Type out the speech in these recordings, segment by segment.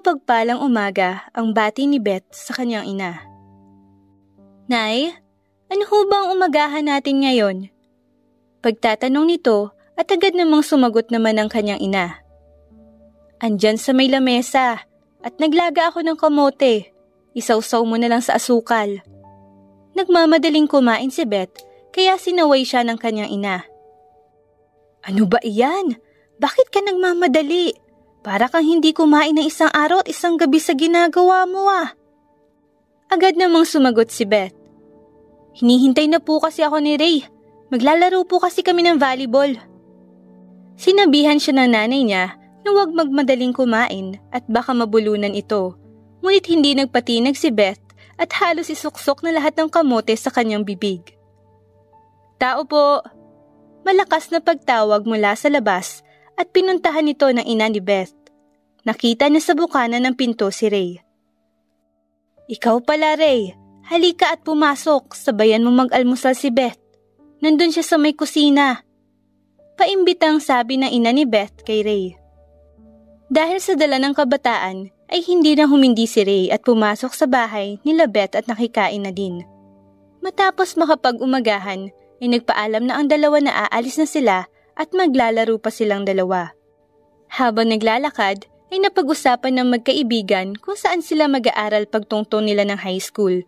mapagpalang umaga ang bati ni Beth sa kanyang ina. Nay, ano ho ba ang umagahan natin ngayon? Pagtatanong nito at agad namang sumagot naman ang kanyang ina. Andyan sa may lamesa at naglaga ako ng kamote. Isawsaw mo na lang sa asukal. Nagmamadaling kumain si Beth kaya sinaway siya ng kanyang ina. Ano ba iyan? Bakit ka nagmamadali? Para kang hindi kumain ng isang araw at isang gabi sa ginagawa mo Agad namang sumagot si Beth. Hinihintay na po kasi ako ni Ray. Maglalaro po kasi kami ng volleyball. Sinabihan siya ng nanay niya na huwag magmadaling kumain at baka mabulunan ito. Ngunit hindi nagpatinag si Beth at halos isuksok na lahat ng kamote sa kanyang bibig. Tao po! Malakas na pagtawag mula sa labas at pinuntahan ito ng ina ni Beth. Nakita niya sa bukana ng pinto si Ray. Ikaw pala, Ray. Halika at pumasok, sabayan mo mag-almusal si Beth. Nandun siya sa may kusina. Paimbitang sabi ng ina ni Beth kay Ray. Dahil sa dala ng kabataan, ay hindi na humindi si Ray at pumasok sa bahay nila Beth at nakikain na din. Matapos makapag-umagahan, ay nagpaalam na ang dalawa na aalis na sila at maglalaro pa silang dalawa. Habang naglalakad, ay napag-usapan ng magkaibigan kung saan sila mag-aaral pagtungtong nila ng high school.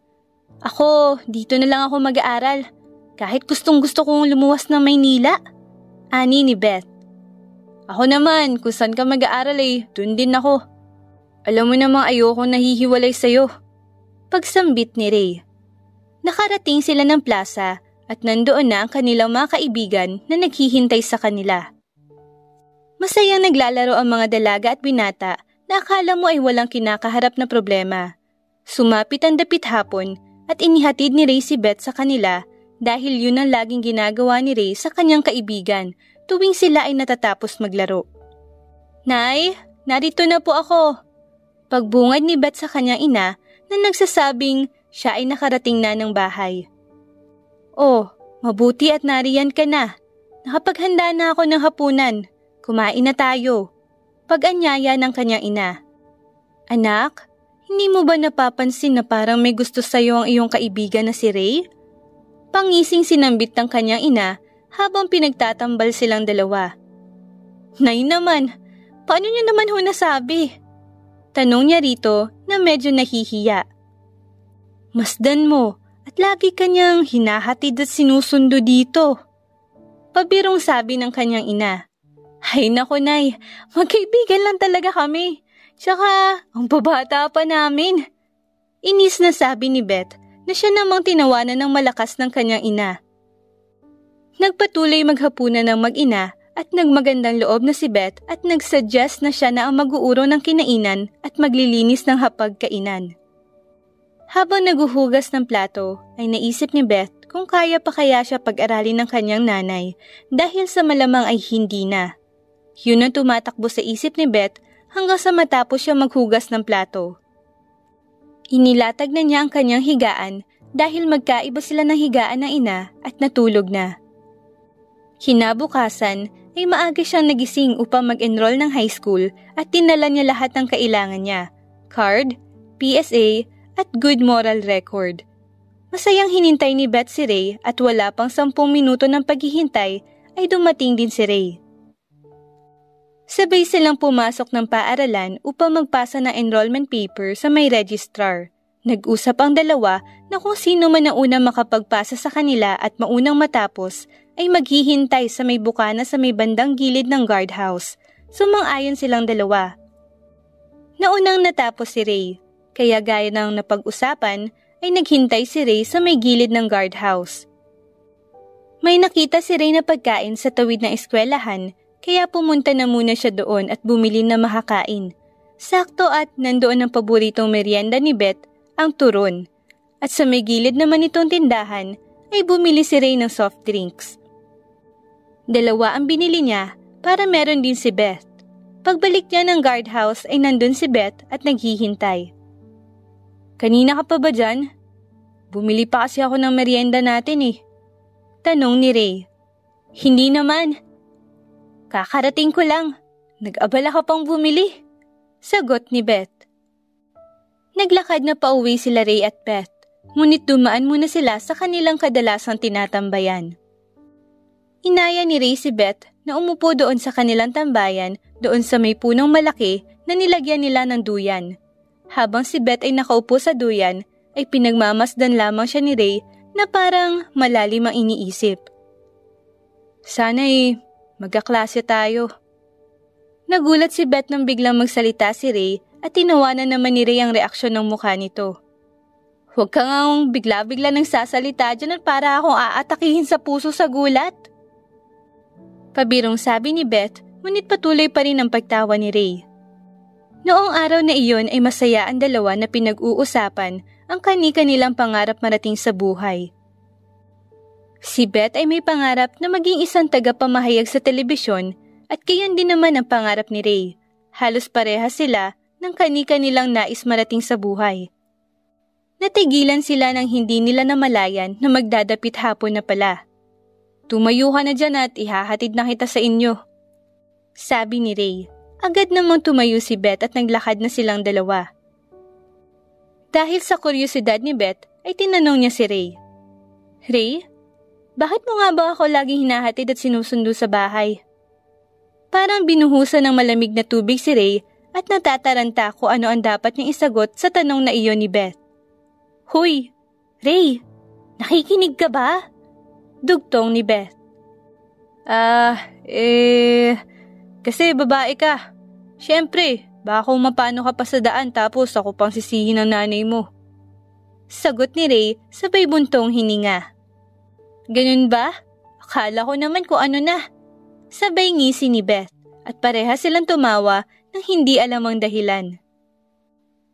Ako, dito na lang ako mag-aaral. Kahit gustong-gusto kong lumuwas ng Maynila. Ani ni Beth. Ako naman, kung saan ka mag-aaral dun din ako. Alam mo namang ayoko nahihiwalay sa'yo. Pagsambit ni Ray. Nakarating sila ng plaza at nandoon na ang kanilang mga kaibigan na naghihintay sa kanila. Masayang naglalaro ang mga dalaga at binata na akala mo ay walang kinakaharap na problema. Sumapit ang dapit hapon at inihatid ni Ray si Beth sa kanila dahil yun ang laging ginagawa ni Ray sa kanyang kaibigan tuwing sila ay natatapos maglaro. Nay, narito na po ako. Pagbungad ni Beth sa kanyang ina na nagsasabing siya ay nakarating na ng bahay. Oh, mabuti at nariyan ka na. Nakapaghanda na ako ng hapunan. Kumain na tayo. Pag-anyaya ng kanyang ina. Anak, hindi mo ba napapansin na parang may gusto sa'yo ang iyong kaibigan na si Ray? Pangising sinambit ng kanyang ina habang pinagtatambal silang dalawa. Nay naman, paano niyo naman ho nasabi? Tanong niya rito na medyo nahihiya. Masdan mo at lagi kanyang hinahatid at sinusundo dito. Pabirong sabi ng kanyang ina. Ay nako nay, magkaibigan lang talaga kami. Tsaka, ang babata pa namin. Inis na sabi ni Beth na siya namang tinawanan ng malakas ng kanyang ina. Nagpatuloy maghapunan ng mag-ina at nagmagandang loob na si Beth at nagsuggest na siya na ang mag-uuro ng kinainan at maglilinis ng hapagkainan. Habang naguhugas ng plato, ay naisip ni Beth kung kaya pa kaya siya pag-aralin ng kanyang nanay dahil sa malamang ay hindi na. Yun ang tumatakbo sa isip ni Beth hanggang sa matapos siya maghugas ng plato. Inilatag na niya ang kanyang higaan dahil magkaiba sila ng higaan ng ina at natulog na. Kinabukasan ay maaga siyang nagising upang mag-enroll ng high school at tinala niya lahat ng kailangan niya, card, PSA at good moral record. Masayang hinintay ni Beth si Ray at wala pang 10 minuto ng paghihintay ay dumating din si Ray. Sabay silang pumasok ng paaralan upang magpasa ng enrollment paper sa may registrar. Nag-usap ang dalawa na kung sino man ang unang makapagpasa sa kanila at maunang matapos ay maghihintay sa may bukana sa may bandang gilid ng guardhouse. Sumang-ayon silang dalawa. Naunang natapos si Ray, kaya gaya ng napag-usapan ay naghintay si Ray sa may gilid ng guardhouse. May nakita si Ray na pagkain sa tawid ng eskwelahan, kaya pumunta na muna siya doon at bumili na makakain. Sakto at nandoon ang paboritong merienda ni Beth, ang turon. At sa may gilid naman itong tindahan ay bumili si Ray ng soft drinks. Dalawa ang binili niya para meron din si Beth. Pagbalik niya ng guardhouse ay nandun si Beth at naghihintay. Kanina ka pa ba dyan? Bumili pa kasi ako ng merienda natin Tanong ni Ray. Hindi naman. Kakarating ko lang. Nag-abala ka pang bumili. Sagot ni Beth. Naglakad na pauwi sila Ray at Beth, ngunit dumaan muna sila sa kanilang kadalasang tinatambayan. Inaya ni Ray si Beth na umupo doon sa kanilang tambayan doon sa may punong malaki na nilagyan nila ng duyan. Habang si Beth ay nakaupo sa duyan, ay pinagmamasdan lamang siya ni Ray na parang malalim ang iniisip. Sana'y magkaklase tayo. Nagulat si Beth nang biglang magsalita si Ray at tinawanan naman ni Ray ang reaksyon ng mukha nito. Huwag ka ngang bigla-bigla nang sasalita dyan at para akong aatakihin sa puso sa gulat. Pabirong sabi ni Beth, ngunit patuloy pa rin ang pagtawa ni Ray. Noong araw na iyon ay masaya ang dalawa na pinag-uusapan ang kani-kanilang pangarap marating sa buhay. Si Beth ay may pangarap na maging isang tagapamahayag sa telebisyon at gayon din naman ang pangarap ni Ray. Halos parehas sila ng kani-kanilang nais marating sa buhay. Natigilan sila nang hindi nila namalayan na magdadapit hapon na pala. Tumayo ka na dyan at ihahatid na kita sa inyo. Sabi ni Ray. Agad namang tumayo si Beth at naglakad na silang dalawa. Dahil sa kuryosidad ni Beth ay tinanong niya si Ray. Ray, bakit mo nga ba ako laging hinahatid at sinusundo sa bahay? Parang binuhusan ng malamig na tubig si Ray at natataranta kung ano ang dapat niyang isagot sa tanong na iyon ni Beth. Hoy, Ray, nakikinig ka ba? Dugtong ni Beth. Kasi babae ka. Siyempre, baka kung mapano ka pa sa daan tapos ako pang sisihin ng nanay mo. Sagot ni Ray sabay buntong hininga. Ganun ba? Akala ko naman kung ano na. Sabay ngisi ni Beth at pareha silang tumawa nang hindi alam ang dahilan.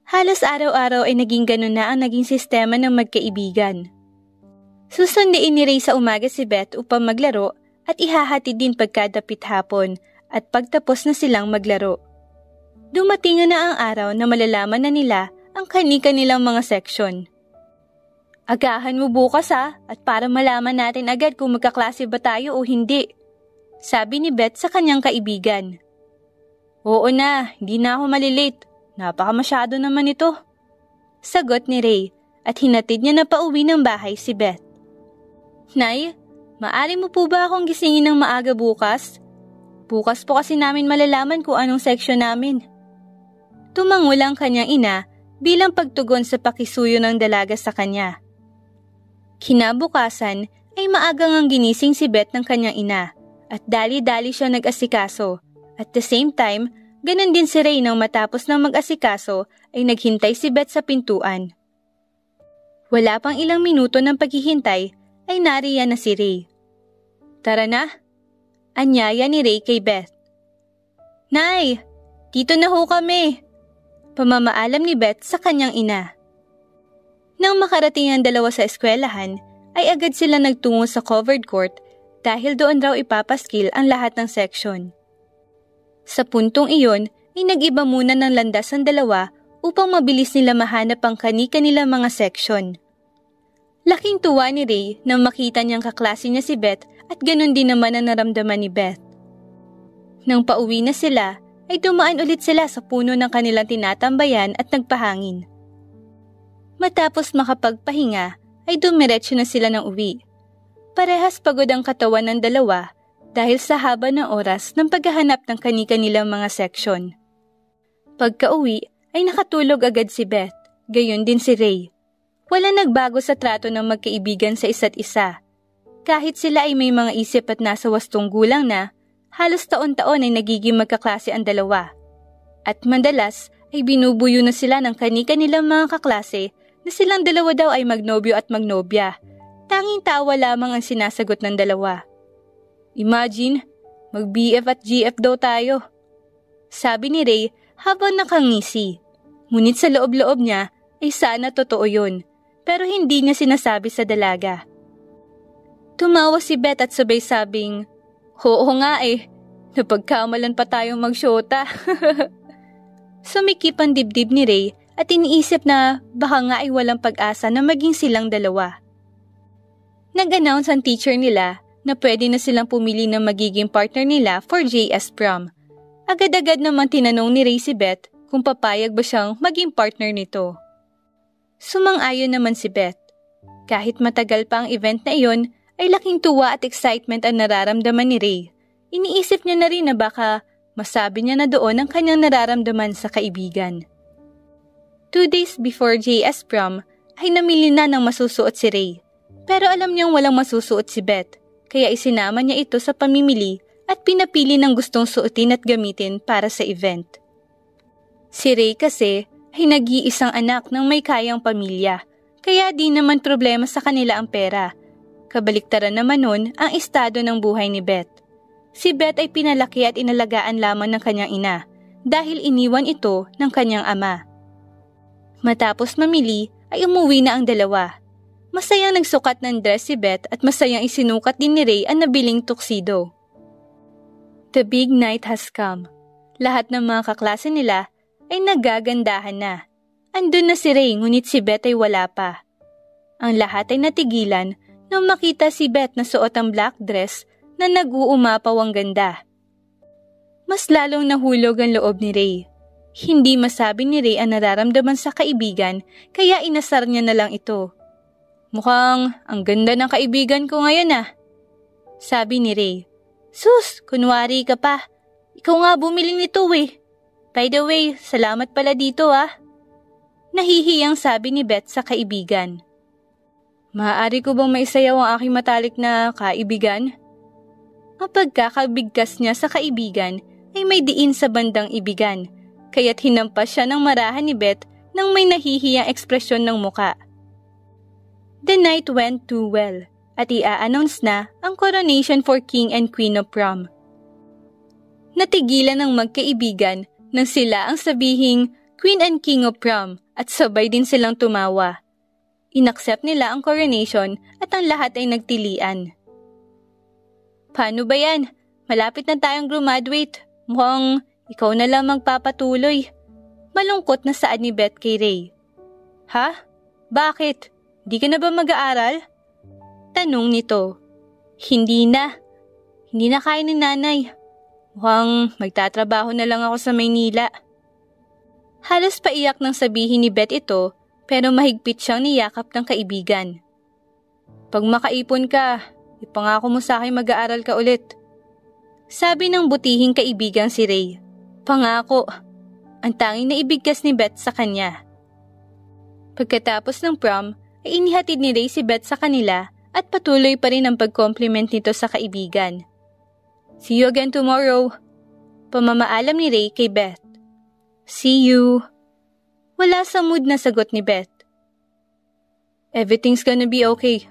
Halos araw-araw ay naging ganun na ang naging sistema ng magkaibigan. Susundiin ni Ray sa umaga si Beth upang maglaro at ihahatid din pagkadapit hapon at pagtapos na silang maglaro. Dumating na ang araw na malalaman na nila ang kani-kanilang mga seksyon. Agahan mo bukas at para malaman natin agad kung magkaklase ba tayo o hindi. Sabi ni Beth sa kanyang kaibigan. Oo na, hindi na ako malilate. Napakamasyado naman ito. Sagot ni Ray at hinatid niya na pauwi ng bahay si Beth. Nay, maari mo po ba akong gisingin ng maaga bukas? Bukas po kasi namin malalaman kung anong seksyon namin. Tumango lang kanyang ina bilang pagtugon sa pakisuyo ng dalaga sa kanya. Kinabukasan ay maagang ang ginising si Beth ng kanyang ina at dali-dali siya nag-asikaso. At the same time, ganon din si Ray nang matapos ng mag-asikaso ay naghintay si Beth sa pintuan. Wala pang ilang minuto ng paghihintay ay nariyan na si Ray. Tara na, anyaya ni Ray kay Beth. Nay, dito na ho kami. Pamamaalam ni Beth sa kanyang ina. Nang makarating ang dalawa sa eskwelahan, ay agad sila nagtungo sa covered court dahil doon raw ipapaskil ang lahat ng seksyon. Sa puntong iyon, ay nag-iba muna ng landas ang dalawa upang mabilis nila mahanap ang kani-kanilang mga seksyon. Laking tuwa ni Ray nang makita niyang kaklase niya si Beth at ganun din naman ang naramdaman ni Beth. Nang pauwi na sila, ay dumaan ulit sila sa puno ng kanilang tinatambayan at nagpahangin. Matapos makapagpahinga, ay dumiretso na sila ng uwi. Parehas pagod ang katawan ng dalawa dahil sa haba ng oras ng paghahanap ng kani-kanilang mga seksyon. Pagka-uwi, ay nakatulog agad si Beth, gayon din si Ray. Wala nagbago sa trato ng magkaibigan sa isa't isa. Kahit sila ay may mga isip at nasa wastong gulang na, halos taon-taon ay nagiging magkaklase ang dalawa. At madalas ay binubuyo na sila ng kani-kanilang mga kaklase na silang dalawa daw ay magnobyo at magnobya. Tanging tawa lamang ang sinasagot ng dalawa. Imagine, mag-BF at GF daw tayo. Sabi ni Ray habang nakangisi. Ngunit sa loob-loob niya ay sana totoo yun, pero hindi niya sinasabi sa dalaga. Tumawa si Beth at sabay sabing, oo nga napagkamalan pa tayong magsyota. Sumikip ang dibdib ni Ray at iniisip na baka nga ay walang pag-asa na maging silang dalawa. Nag-announce ang teacher nila na pwede na silang pumili ng magiging partner nila for JS Prom. Agad-agad naman tinanong ni Ray si Beth kung papayag ba siyang maging partner nito. Sumang-ayon naman si Beth. Kahit matagal pa ang event na iyon, ay laking tuwa at excitement ang nararamdaman ni Ray. Iniisip niya na rin na baka masabi niya na doon ang kanyang nararamdaman sa kaibigan. 2 days before JS prom, ay namili na ng masusuot si Ray. Pero alam niyang walang masusuot si Beth, kaya isinama niya ito sa pamimili at pinapili ng gustong suotin at gamitin para sa event. Si Ray kasi ay nag-iisang anak ng may kayang pamilya, kaya di naman problema sa kanila ang pera. Kabaliktaran naman nun ang estado ng buhay ni Beth. Si Beth ay pinalaki at inalagaan lamang ng kanyang ina dahil iniwan ito ng kanyang ama. Matapos mamili ay umuwi na ang dalawa. Masayang nagsukat ng dress si Beth at masayang isinukat din ni Ray ang nabiling tuxedo. The big night has come. Lahat ng mga kaklase nila ay nagagandahan na. Andun na si Ray ngunit si Beth ay wala pa. Ang lahat ay natigilan nang makita si Beth na suot ang black dress na nag-uumapaw ang ganda. Mas lalong nahulog ang loob ni Ray. Hindi masabi ni Ray ang nararamdaman sa kaibigan kaya inasar niya na lang ito. Mukhang ang ganda ng kaibigan ko ngayon sabi ni Ray. Sus, kunwari ka pa. Ikaw nga bumili nito By the way, salamat pala dito Nahihiyang sabi ni Beth sa kaibigan. Maaari ko bang maisayaw ang aking matalik na kaibigan? Ang pagkakabigkas niya sa kaibigan ay may diin sa bandang ibigan, kaya't hinampas siya ng marahan ni Beth nang may nahihiyang ekspresyon ng muka. The night went too well at i-announce na ang coronation for King and Queen of Prom. Natigilan ng magkaibigan nang sila ang sabihing Queen and King of Prom at sabay din silang tumawa. Inaccept nila ang coronation at ang lahat ay nagtilian. Paano ba yan? Malapit na tayong graduate. Mukhang ikaw na lang magpapatuloy. Malungkot na saad ni Beth kay Ray. Ha? Bakit? Di ka na ba mag-aaral? Tanong nito. Hindi na. Hindi na kaya ni nanay. Mukhang magtatrabaho na lang ako sa Maynila. Halos paiyak nang sabihin ni Beth ito pero mahigpit siyang niyakap ng kaibigan. Pag makaipon ka, ipangako mo sa akin mag-aaral ka ulit. Sabi ng butihing kaibigang si Ray. Pangako. Ang tanging naibigkas ni Beth sa kanya. Pagkatapos ng prom, ay inihatid ni Ray si Beth sa kanila at patuloy pa rin ang pag-compliment nito sa kaibigan. See you again tomorrow. Pamamaalam ni Ray kay Beth. See you. Wala sa mood na sagot ni Beth. Everything's gonna be okay.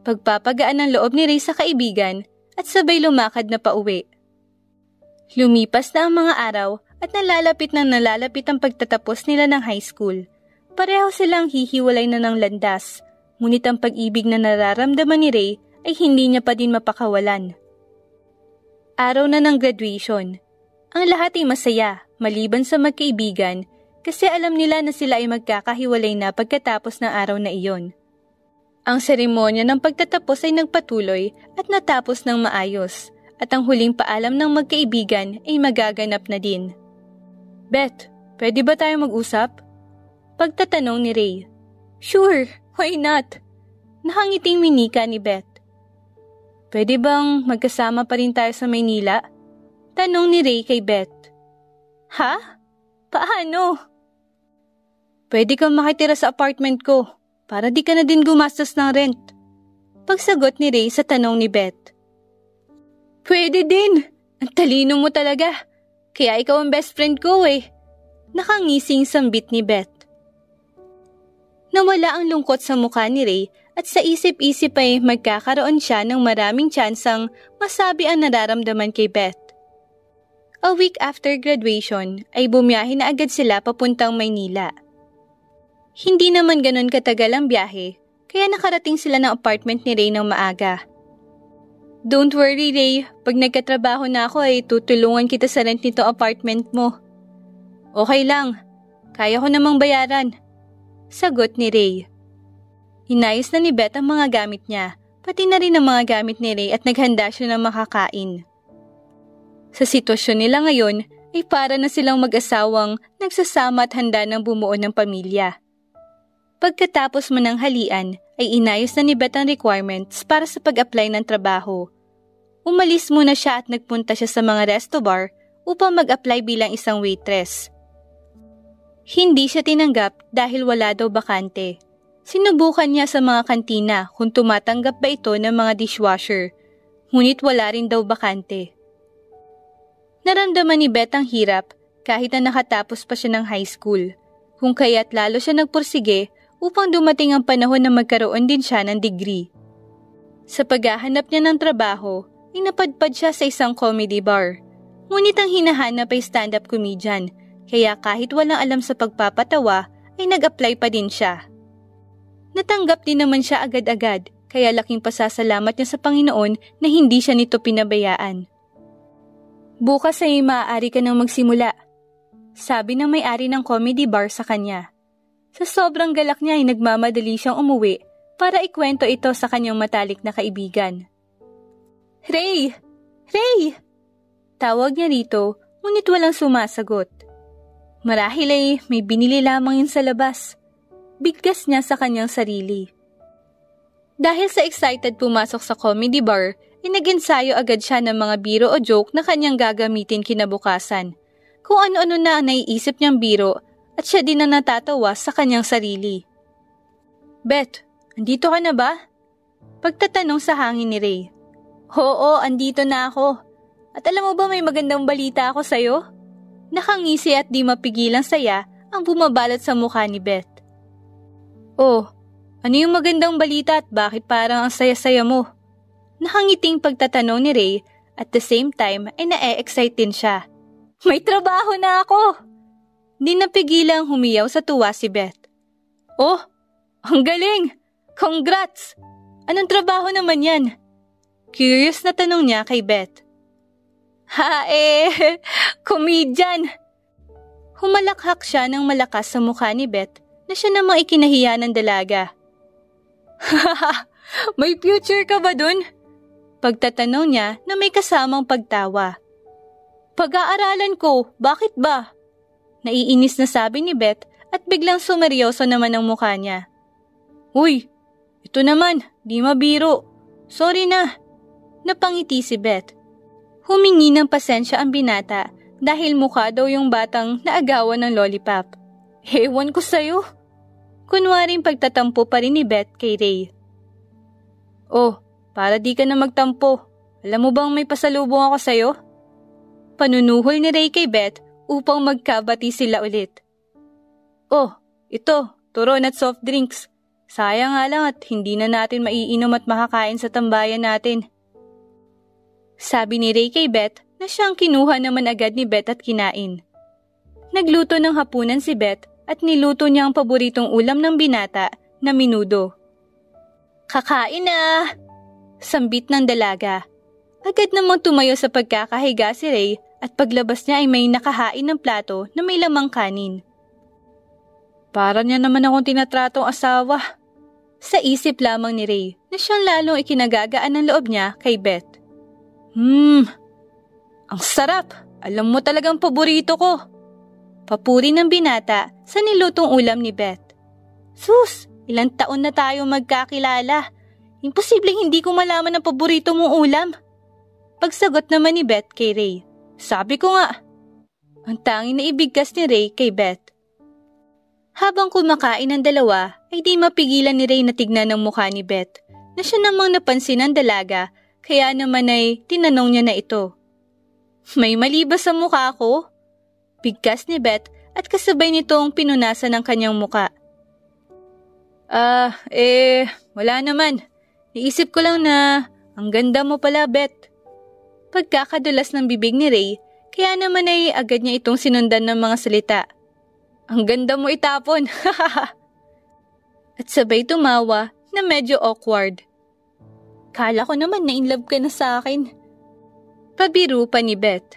Pagpapagaan ng loob ni Ray sa kaibigan at sabay lumakad na pauwi. Lumipas na ang mga araw at nalalapit ang pagtatapos nila ng high school. Pareho silang hihiwalay na ng landas, ngunit ang pag-ibig na nararamdaman ni Ray ay hindi niya pa din mapakawalan. Araw na ng graduation. Ang lahat ay masaya, maliban sa magkaibigan, kasi alam nila na sila ay magkakahiwalay na pagkatapos ng araw na iyon. Ang seremonya ng pagtatapos ay nagpatuloy at natapos ng maayos, at ang huling paalam ng magkaibigan ay magaganap na din. Beth, pwede ba tayo mag-usap? Pagtatanong ni Ray. Sure, why not? Nakangiting minika ni Beth. Pwede bang magkasama pa rin tayo sa Maynila? Tanong ni Ray kay Beth. Ha? Paano? Pwede kang makitira sa apartment ko para di ka na din gumastos ng rent. Pagsagot ni Ray sa tanong ni Beth. Pwede din. Ang talino mo talaga. Kaya ikaw ang best friend ko Nakangising sambit ni Beth. Nawala ang lungkot sa mukha ni Ray at sa isip-isip ay magkakaroon siya ng maraming tsansang masabi ang nararamdaman kay Beth. A week after graduation ay bumiyahe na agad sila papuntang Maynila. Hindi naman ganun katagal ang biyahe, kaya nakarating sila ng apartment ni Ray ng maaga. Don't worry Ray, pag nagkatrabaho na ako ay tutulungan kita sa rent nito apartment mo. Okay lang, kaya ko namang bayaran. Sagot ni Ray. Inayos na ni Beth ang mga gamit niya, pati na rin ang mga gamit ni Ray at naghanda siya ng makakain. Sa sitwasyon nila ngayon ay para na silang mag-asawang nagsasama at handa ng bumuo ng pamilya. Pagkatapos mananghalian ay inayos na ni Beth ang requirements para sa pag-apply ng trabaho. Umalis muna siya at nagpunta siya sa mga resto bar upang mag-apply bilang isang waitress. Hindi siya tinanggap dahil wala daw bakante. Sinubukan niya sa mga kantina kung tumatanggap ba ito ng mga dishwasher, ngunit wala rin daw bakante. Naramdaman ni Beth ang hirap kahit na nakatapos pa siya ng high school, kung kaya't lalo siya nagpursige upang dumating ang panahon na magkaroon din siya ng degree. Sa paghahanap niya ng trabaho, ay napadpad siya sa isang comedy bar. Ngunit ang hinahanap ay stand-up comedian, kaya kahit walang alam sa pagpapatawa, ay nag-apply pa din siya. Natanggap din naman siya agad-agad, kaya laking pasasalamat niya sa Panginoon na hindi siya nito pinabayaan. Bukas ay maaari ka nang magsimula, sabi ng may-ari ng comedy bar sa kanya. Sa sobrang galak niya ay nagmamadali siyang umuwi para ikwento ito sa kanyang matalik na kaibigan. Ray! Ray! Tawag niya rito, ngunit walang sumasagot. Marahil ay may binili lamang yun sa labas. Bigkas niya sa kanyang sarili. Dahil sa excited pumasok sa comedy bar, ay nag-ensayo agad siya ng mga biro o joke na kanyang gagamitin kinabukasan. Kung ano-ano na ang naiisip niyang biro at siya din na natatawa sa kanyang sarili. Beth, andito ka na ba? Pagtatanong sa hangin ni Ray. Oo, andito na ako. At alam mo ba may magandang balita ako sa'yo? Nakangisi at di mapigilang saya ang bumabalot sa mukha ni Beth. Oh, ano yung magandang balita at bakit parang ang saya-saya mo? Nakangiting pagtatanong ni Ray at the same time ay na-excite din siya. May trabaho na ako! Di napigilang humiyaw sa tuwa si Beth. Oh, ang galing! Congrats! Anong trabaho naman yan? Curious na tanong niya kay Beth. Comedian! Humalakhak siya ng malakas sa mukha ni Beth na siya namang ikinahiya ng dalaga. May future ka ba dun? Pagtatanong niya na may kasamang pagtawa. Pag-aaralan ko, bakit ba? Naiinis na sabi ni Beth at biglang sumeryoso naman ang mukha niya. Uy, ito naman, di mabiro. Sorry na. Napangiti si Beth. Humingi ng pasensya ang binata dahil mukha daw yung batang naagawan ng lollipop. Ewan ko sa'yo. Kunwaring pagtatampo pa rin ni Beth kay Ray. Oh, para di ka na magtampo. Alam mo bang may pasalubong ako sa'yo? Panunuhol ni Ray kay Beth upang magkabati sila ulit. Oh, ito, turon at soft drinks. Sayang nga lang at hindi na natin maiinom at makakain sa tambayan natin. Sabi ni Ray kay Beth na siyang kinuha naman agad ni Beth at kinain. Nagluto ng hapunan si Beth at niluto niya ang paboritong ulam ng binata na menudo. Kakain na! Sambit ng dalaga. Agad namang tumayo sa pagkakahiga si Ray at paglabas niya ay may nakahain ng plato na may lamang kanin. Para niya naman akong tinatratong asawa. Sa isip lamang ni Ray na siyang lalong ikinagagaan ng loob niya kay Beth. Ang sarap! Alam mo talagang paborito ko. Papuri ng binata sa nilutong ulam ni Beth. Sus! Ilang taon na tayo magkakilala. Imposibleng hindi ko malaman ang paborito mong ulam. Pagsagot naman ni Beth kay Ray. Sabi ko nga. Ang tanging naibigkas ni Ray kay Beth. Habang kumakain ang dalawa, ay di mapigilan ni Ray na tignan ang mukha ni Beth na siya namang napansin ng dalaga kaya naman ay tinanong niya na ito. May mali ba sa mukha ko? Bigkas ni Beth at kasabay nitong pinunasan ang kanyang muka. Wala naman. Naisip ko lang na ang ganda mo pala, Beth. Pagkakadulas ng bibig ni Ray, kaya naman ay agad niya itong sinundan ng mga salita. Ang ganda mo itapon. At sabay tumawa na medyo awkward. Kala ko naman na in love ka na sa akin. Pabiro pa ni Beth.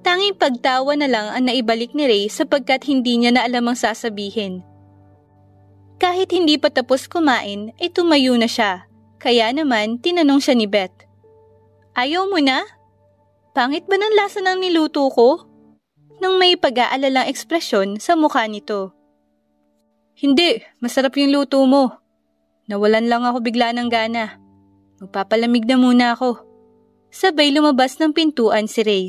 Tanging pagtawa na lang ang naibalik ni Ray sapagkat hindi niya na alam ang sasabihin. Kahit hindi pa tapos kumain, ay tumayo na siya. Kaya naman, tinanong siya ni Beth. Ayaw mo na? Pangit ba ng lasa ng niluto ko? Nang may pag-aalalang ekspresyon sa mukha nito. Hindi, masarap yung luto mo. Nawalan lang ako bigla ng gana. Magpapalamig na muna ako. Sabay lumabas ng pintuan si Ray.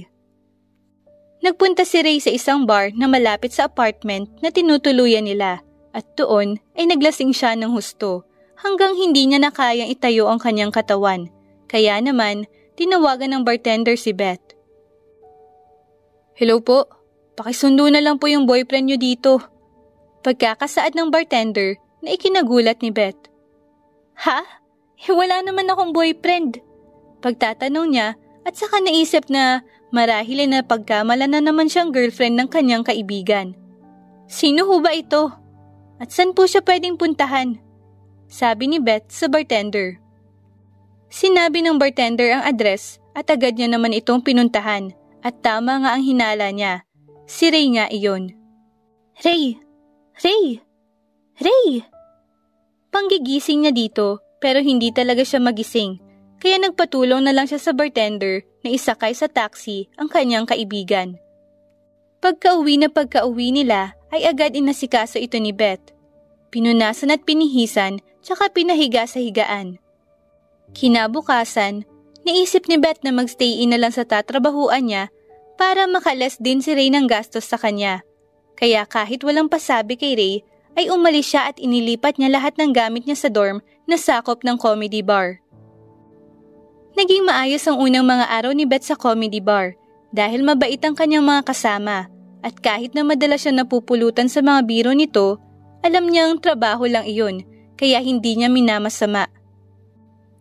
Nagpunta si Ray sa isang bar na malapit sa apartment na tinutuluyan nila at doon ay naglasing siya ng husto hanggang hindi niya na kayang itayo ang kanyang katawan. Kaya naman, tinawagan ng bartender si Beth. Hello po, pakisundo na lang po yung boyfriend niyo dito. Pagkakasaad ng bartender na ikinagulat ni Beth. Ha? Wala naman akong boyfriend. Pagtatanong niya at saka naisip na marahil na pagkamala na naman siyang girlfriend ng kanyang kaibigan. Sino ho ba ito? At saan po siya pwedeng puntahan? Sabi ni Beth sa bartender. Sinabi ng bartender ang address at agad niya naman itong pinuntahan at tama nga ang hinala niya. Si Ray nga iyon. Ray! Ray! Ray! Panggigising niya dito pero hindi talaga siya magising. Kaya nagpatulong na lang siya sa bartender na isakay sa taxi ang kanyang kaibigan. Pagka-uwi nila ay agad inasikaso ito ni Beth. Pinunasan at pinihisan tsaka pinahiga sa higaan. Kinabukasan, naisip ni Beth na magstay-in na lang sa tatrabahuan niya para makalas din si Ray ng gastos sa kanya. Kaya kahit walang pasabi kay Ray, ay umalis siya at inilipat niya lahat ng gamit niya sa dorm na sakop ng comedy bar. Naging maayos ang unang mga araw ni Beth sa comedy bar dahil mabait ang kanyang mga kasama at kahit na madalas siya napupulutan sa mga biro nito, alam niyang trabaho lang iyon kaya hindi niya minamasama.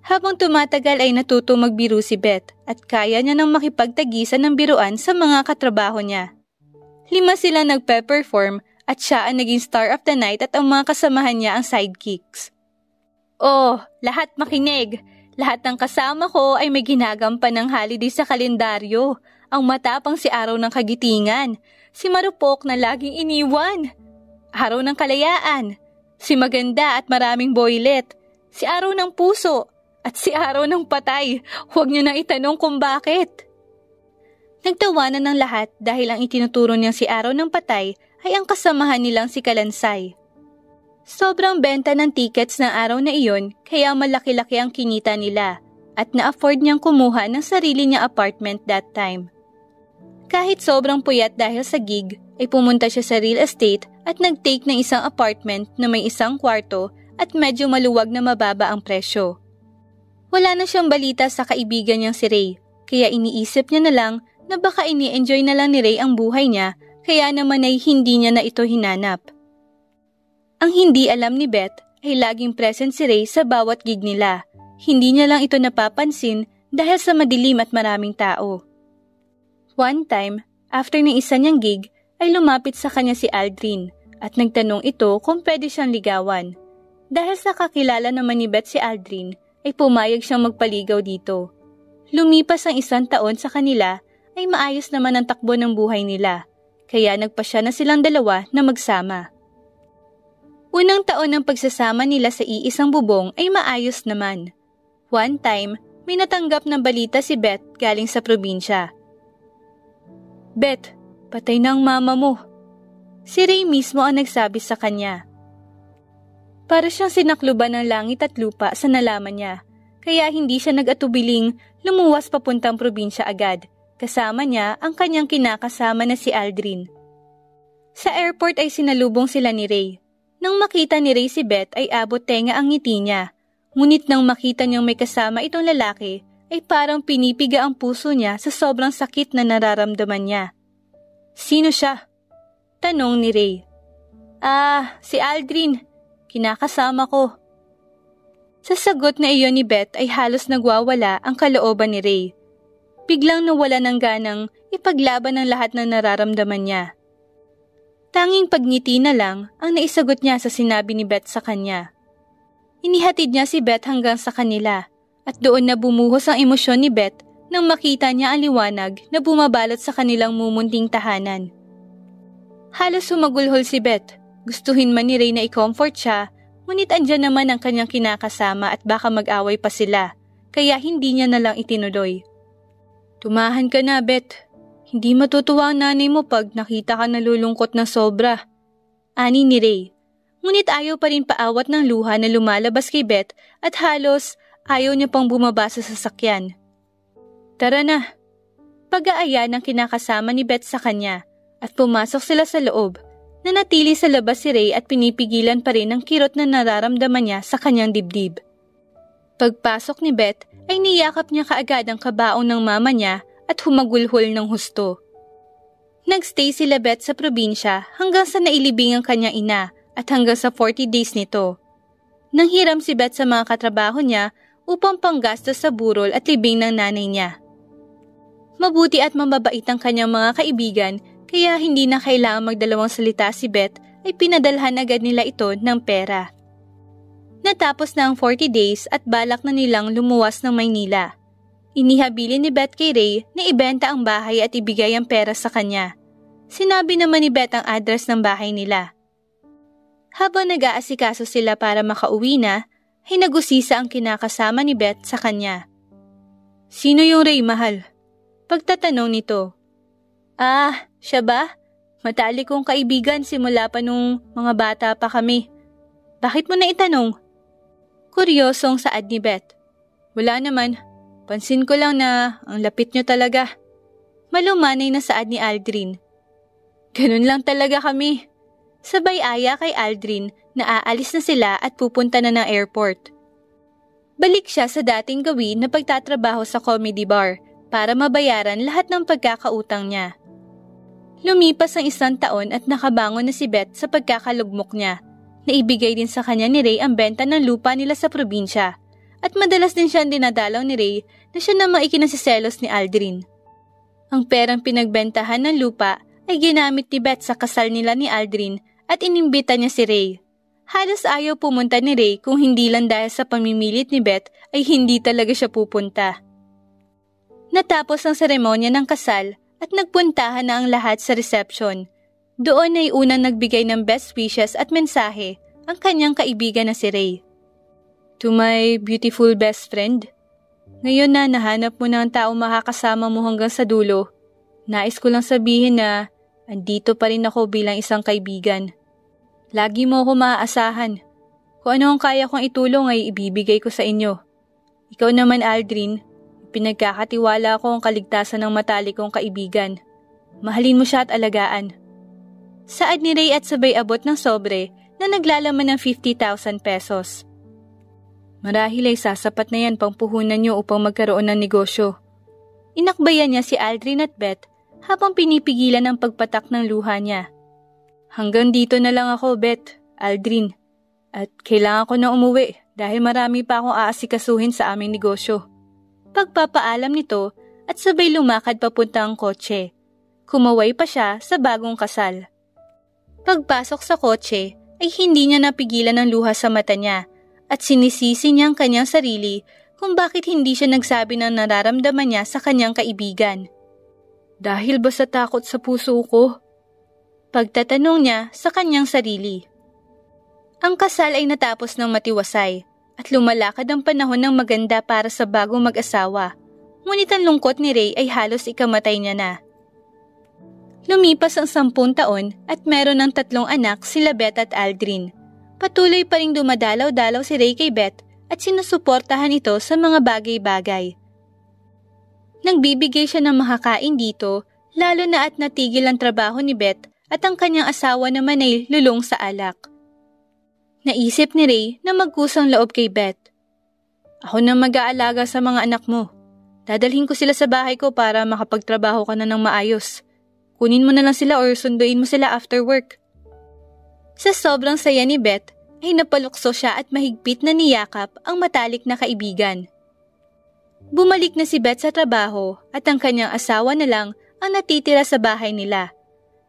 Habang tumatagal ay natutong magbiro si Beth at kaya niya nang makipagtagisan ng biruan sa mga katrabaho niya. 5 sila nagpe-perform at siya ang naging star of the night at ang mga kasamahan niya ang sidekicks. Oh, lahat makinig! Lahat ng kasama ko ay may ginagampan ng holiday sa kalendaryo. Ang matapang si Araw ng Kagitingan, si Marupok na laging iniwan, Araw ng Kalayaan, si Maganda at Maraming Boylet, si Araw ng Puso, at si Araw ng Patay. Huwag niyo na itanong kung bakit. Nagtawanan ng lahat dahil ang itinuturo niyang si Araw ng Patay ay ang kasamahan nilang si Kalansay. Sobrang benta ng tickets ng araw na iyon kaya malaki-laki ang kinita nila at na-afford niyang kumuha ng sarili niyang apartment that time. Kahit sobrang puyat dahil sa gig, ay pumunta siya sa real estate at nag-take ng isang apartment na may 1 kwarto at medyo maluwag na mababa ang presyo. Wala na siyang balita sa kaibigan niyang si Ray, kaya iniisip niya na lang na baka ini-enjoy na lang ni Ray ang buhay niya kaya naman ay hindi niya na ito hinanap. Ang hindi alam ni Beth ay laging present si Ray sa bawat gig nila. Hindi niya lang ito napapansin dahil sa madilim at maraming tao. One time, after ng isa niyang gig, ay lumapit sa kanya si Aldrin at nagtanong ito kung pwede siyang ligawan. Dahil sa kakilala naman ni Beth si Aldrin, ay pumayag siyang magpaligaw dito. Lumipas ang 1 taon sa kanila ay maayos naman ang takbo ng buhay nila, kaya nagpasya na silang dalawa na magsama. Unang taon ng pagsasama nila sa iisang bubong ay maayos naman. One time, may natanggap na balita si Beth galing sa probinsya. Beth, patay na ang mama mo. Si Ray mismo ang nagsabi sa kanya. Para siyang sinakluban ng langit at lupa sa nalaman niya, kaya hindi siya nag-atubiling lumuwas papuntang probinsya agad. Kasama niya ang kanyang kinakasama na si Aldrin. Sa airport ay sinalubong sila ni Ray. Nang makita ni Ray si Beth ay abot tenga ang ngiti niya. Ngunit nang makita niyang may kasama itong lalaki, ay parang pinipiga ang puso niya sa sobrang sakit na nararamdaman niya. Sino siya? Tanong ni Ray. Si Aldrin. Kinakasama ko. Sa sagot na iyon ni Beth ay halos nagwawala ang kalooban ni Ray. Biglang nawala ng ganang ipaglaban ang lahat ng nararamdaman niya. Tanging pagngiti na lang ang naisagot niya sa sinabi ni Beth sa kanya. Inihatid niya si Beth hanggang sa kanila at doon na bumuhos ang emosyon ni Beth nang makita niya ang liwanag na bumabalot sa kanilang mumunting tahanan. Halos sumagulhol si Beth. Gustuhin man ni Ray na i-comfort siya, ngunit andyan naman ang kanyang kinakasama at baka mag-away pa sila, kaya hindi niya na lang itinuloy. Tumahan ka na, Beth. Hindi matutuwa ang nanay mo pag nakita ka nalulungkot na sobra. Ani ni Ray. Ngunit ayaw pa rin paawat ng luha na lumalabas kay Beth at halos ayaw niya pang bumaba sa sasakyan. Tara na! Pag-aaya ng kinakasama ni Beth sa kanya at pumasok sila sa loob. Nanatili sa labas si Ray at pinipigilan pa rin ang kirot na nararamdaman niya sa kanyang dibdib. Pagpasok ni Beth ay niyakap niya kaagad ang kabaong ng mama niya at humagulhol ng husto. Nagstay sila Beth sa probinsya hanggang sa nailibing ang kanyang ina at hanggang sa 40 days nito. Nanghiram si Beth sa mga katrabaho niya upang panggastos sa burol at libing ng nanay niya. Mabuti at mababait ang kanyang mga kaibigan kaya hindi na kailangang magdalawang salita si Beth ay pinadalhan agad nila ito ng pera. Natapos na ang 40 days at balak na nilang lumuwas ng Maynila. Inihabilin ni Beth kay Ray na ibenta ang bahay at ibigay ang pera sa kanya. Sinabi naman ni Beth ang address ng bahay nila. Habang nag-aasikaso sila para makauwi na, ay nagusisa ang kinakasama ni Beth sa kanya. Sino yung Ray, mahal? Pagtatanong nito. Siya ba? Matalik kong kaibigan simula pa nung mga bata pa kami. Bakit mo na itanong? Kuryosong saad ni Beth. Wala naman. Pansin ko lang na ang lapit nyo talaga. Malumanay na saad ni Aldrin. Ganun lang talaga kami. Sabay aya kay Aldrin na aalis na sila at pupunta na ng airport. Balik siya sa dating gawin na pagtatrabaho sa comedy bar para mabayaran lahat ng pagkakautang niya. Lumipas ang 1 taon at nakabangon na si Beth sa pagkakalugmok niya. Naibigay din sa kanya ni Ray ang benta ng lupa nila sa probinsya at madalas din siyang dinadalaw ni Ray na siya namang ikinasiselos ni Aldrin. Ang perang pinagbentahan ng lupa ay ginamit ni Beth sa kasal nila ni Aldrin at inimbita niya si Ray. Halos ayaw pumunta ni Ray kung hindi lang dahil sa pamimilit ni Beth ay hindi talaga siya pupunta. Natapos ang seremonya ng kasal at nagpuntahan na ang lahat sa reception. Doon ay unang nagbigay ng best wishes at mensahe ang kanyang kaibigan na si Ray. To my beautiful best friend, ngayon na nahanap mo na ang taong makakasama mo hanggang sa dulo, nais ko lang sabihin na andito pa rin ako bilang isang kaibigan. Lagi mo ako maaasahan. Kung ano ang kaya kong itulong ay ibibigay ko sa inyo. Ikaw naman, Aldrin, pinagkakatiwala ko ang kaligtasan ng matalik kong kaibigan. Mahalin mo siya at alagaan. Saad ni Ray at sabay abot ng sobre na naglalaman ng 50,000 pesos. Marahil ay sasapat na yan pang puhunan niyo upang magkaroon ng negosyo. Inakbayan niya si Aldrin at Beth habang pinipigilan ang pagpatak ng luha niya. Hanggang dito na lang ako, Beth, Aldrin. At kailangan ko na umuwi dahil marami pa akong aasikasuhin sa aming negosyo. Pagpapaalam nito at sabay lumakad papunta ang kotse. Kumaway pa siya sa bagong kasal. Pagpasok sa kotse ay hindi niya napigilan ang luha sa mata niya at sinisisi niya ang kanyang sarili kung bakit hindi siya nagsabi ng nararamdaman niya sa kanyang kaibigan. Dahil ba sa takot sa puso ko? Pagtatanong niya sa kanyang sarili. Ang kasal ay natapos ng matiwasay at lumalakad ang panahon ng maganda para sa bagong mag-asawa. Ngunit ang lungkot ni Ray ay halos ikamatay niya na. Lumipas ang 10 taon at meron ng 3 anak sila Beth at Aldrin. Patuloy pa ring dumadalaw-dalaw si Ray kay Beth at sinusuportahan ito sa mga bagay-bagay. Nagbibigay siya ng makakain dito, lalo na at natigil ang trabaho ni Beth at ang kanyang asawa naman ay lulong sa alak. Naisip ni Ray na magkusang loob kay Beth. Ako na mag-aalaga sa mga anak mo. Dadalhin ko sila sa bahay ko para makapagtrabaho ka na ng maayos. Kunin mo na lang sila or sunduin mo sila after work. Sa sobrang saya ni Beth ay napalukso siya at mahigpit na niyakap ang matalik na kaibigan. Bumalik na si Beth sa trabaho at ang kanyang asawa na lang ang natitira sa bahay nila.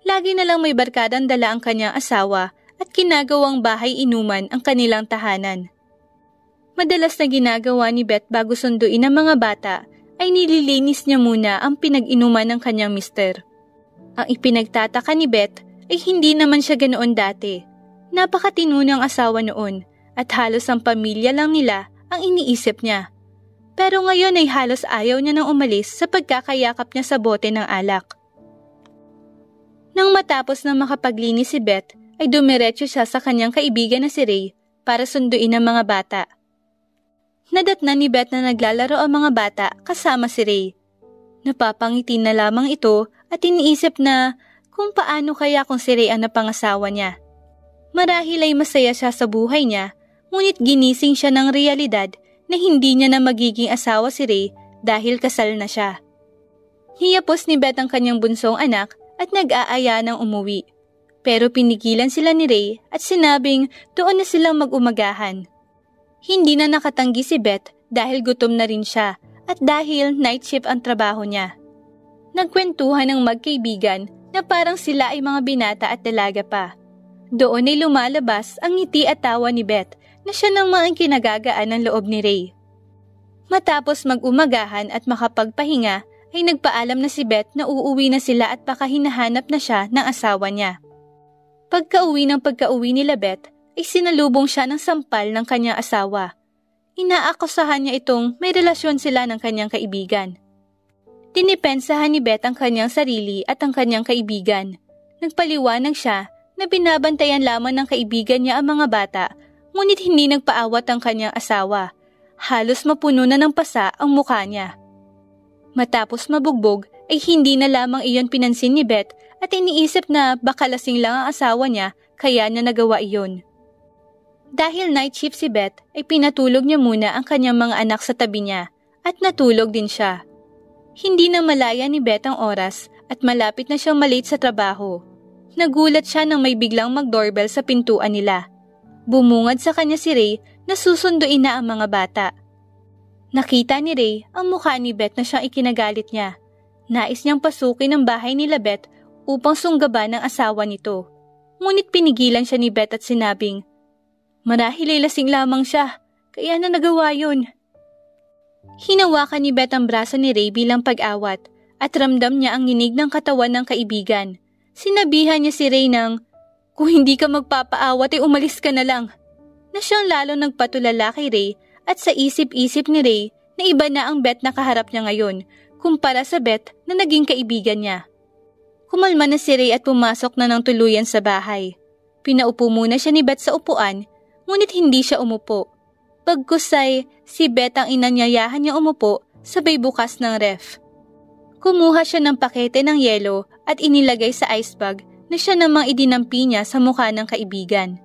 Lagi na lang may barkadang dala ang kanyang asawa at ginagawang bahay inuman ang kanilang tahanan. Madalas na ginagawa ni Beth bago sunduin ang mga bata ay nililinis niya muna ang pinag-inuman ng kanyang mister. Ang ipinagtataka ni Beth ay hindi naman siya ganoon dati. Napakatino ng asawa noon at halos ang pamilya lang nila ang iniisip niya. Pero ngayon ay halos ayaw niya nang umalis sa pagkakayakap niya sa bote ng alak. Nang matapos na makapaglinis si Beth ay dumiretso siya sa kanyang kaibigan na si Ray para sunduin ang mga bata. Nadatnan ni Beth na naglalaro ang mga bata kasama si Ray. Napapangiti na lamang ito at iniisip na kung paano kaya kung si Ray ang napangasawa niya. Marahil ay masaya siya sa buhay niya, ngunit ginising siya ng realidad na hindi niya na magiging asawa si Ray dahil kasal na siya. Hiyapos ni Beth ang kanyang bunsong anak at nag-aaya ng umuwi. Pero pinigilan sila ni Ray at sinabing doon na silang mag-umagahan. Hindi na nakatanggi si Beth dahil gutom na rin siya at dahil night shift ang trabaho niya. Nagkwentuhan ng magkaibigan na parang sila ay mga binata at dalaga pa. Doon ay lumalabas ang ngiti at tawa ni Beth na siya nang mga kinagagaan ng loob ni Ray. Matapos mag-umagahan at makapagpahinga ay nagpaalam na si Beth na uuwi na sila at baka hinahanap na siya ng asawa niya. Pagkauwi nila Beth ay sinalubong siya ng sampal ng kanyang asawa. Inaakusahan niya itong may relasyon sila ng kanyang kaibigan. Dinipensahan ni Beth ang kanyang sarili at ang kanyang kaibigan. Nagpaliwanag siya na binabantayan lamang ng kaibigan niya ang mga bata, ngunit hindi nagpaawat ang kanyang asawa. Halos mapuno na ng pasa ang mukha niya. Matapos mabugbog ay hindi na lamang iyon pinansin ni Beth at iniisip na baka lasing lang ang asawa niya kaya niya nagawa iyon. Dahil night shift si Beth ay pinatulog niya muna ang kanyang mga anak sa tabi niya at natulog din siya. Hindi na malaya ni Beth ang oras at malapit na siyang malate sa trabaho. Nagulat siya nang may biglang mag-doorbell sa pintuan nila. Bumungad sa kanya si Ray na susunduin na ang mga bata. Nakita ni Ray ang mukha ni Beth na siyang ikinagalit niya. Nais niyang pasukin ang bahay nila Beth upang sunggaban ng asawa nito. Ngunit pinigilan siya ni Beth at sinabing, "Marahil ay lasing lamang siya, kaya na nagawa yun." Hinawakan ni Beth ang braso ni Ray bilang pag-awat at ramdam niya ang nginig ng katawan ng kaibigan. Sinabihan niya si Ray ng, "Kung hindi ka magpapaawat ay umalis ka na lang." Na siyang lalo nagpatulala kay Ray at sa isip-isip ni Ray na iba na ang Beth na kaharap niya ngayon kumpara sa Beth na naging kaibigan niya. Kumalma na si Ray at pumasok na ng tuluyan sa bahay. Pinaupo muna siya ni Beth sa upuan, ngunit hindi siya umupo. Bagkus ay si Beth ang inanyayahan niya umupo sabay bukas ng ref. Kumuha siya ng pakete ng yelo at inilagay sa ice bag na siya namang idinampi niya sa mukha ng kaibigan.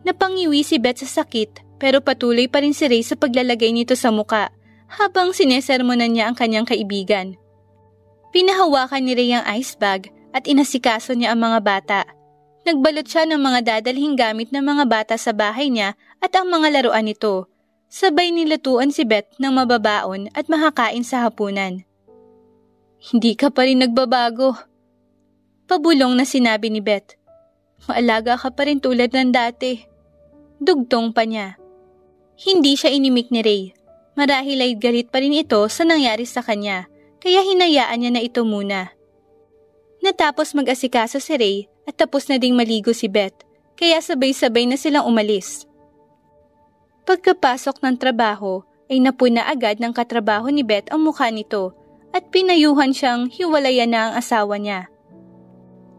Napangiwi si Beth sa sakit pero patuloy pa rin si Ray sa paglalagay nito sa muka habang sinesermonan niya ang kanyang kaibigan. Pinahawakan ni Ray ang ice bag at inasikaso niya ang mga bata. Nagbalot siya ng mga dadalhing gamit ng mga bata sa bahay niya at ang mga laruan nito. Sabay nilutuan si Beth ng mababaon at makakain sa hapunan. "Hindi ka pa rin nagbabago." Pabulong na sinabi ni Beth. "Maalaga ka pa rin tulad ng dati." Dugtong pa niya. Hindi siya inimik ni Ray. Marahil ay galit pa rin ito sa nangyari sa kanya, kaya hinayaan niya na ito muna. Natapos mag-asikaso si Ray at tapos na ding maligo si Beth, kaya sabay-sabay na silang umalis. Pagkapasok ng trabaho ay napuna agad ng katrabaho ni Beth ang mukha nito at pinayuhan siyang hiwalayan na ang asawa niya.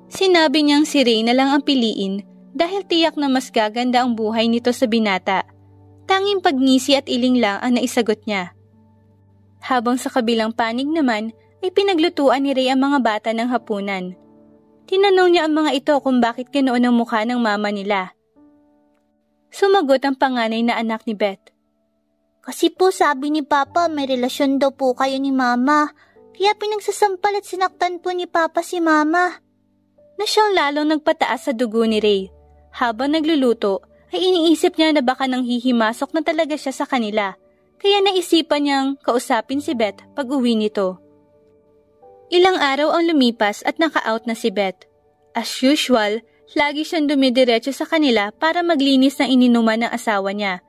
Sinabi niyang si Ray na lang ang piliin dahil tiyak na mas gaganda ang buhay nito sa binata. Tanging pagngisi at iling lang ang naisagot niya. Habang sa kabilang panig naman ay pinaglutuan ni Ray ang mga bata ng hapunan. Tinanong niya ang mga ito kung bakit ganoon ang mukha ng mama nila. Sumagot ang panganay na anak ni Beth. "Kasi po sabi ni Papa may relasyon daw po kayo ni Mama, kaya pinagsasampal at sinaktan po ni Papa si Mama." Na siyang lalong nagpataas sa dugo ni Ray. Habang nagluluto ay iniisip niya na baka nang hihimasok na talaga siya sa kanila, kaya naisipan niyang kausapin si Beth pag uwi nito. Ilang araw ang lumipas at naka-out na si Beth. As usual, lagi siyang dumidiretso sa kanila para maglinis ng ininuman ng asawa niya.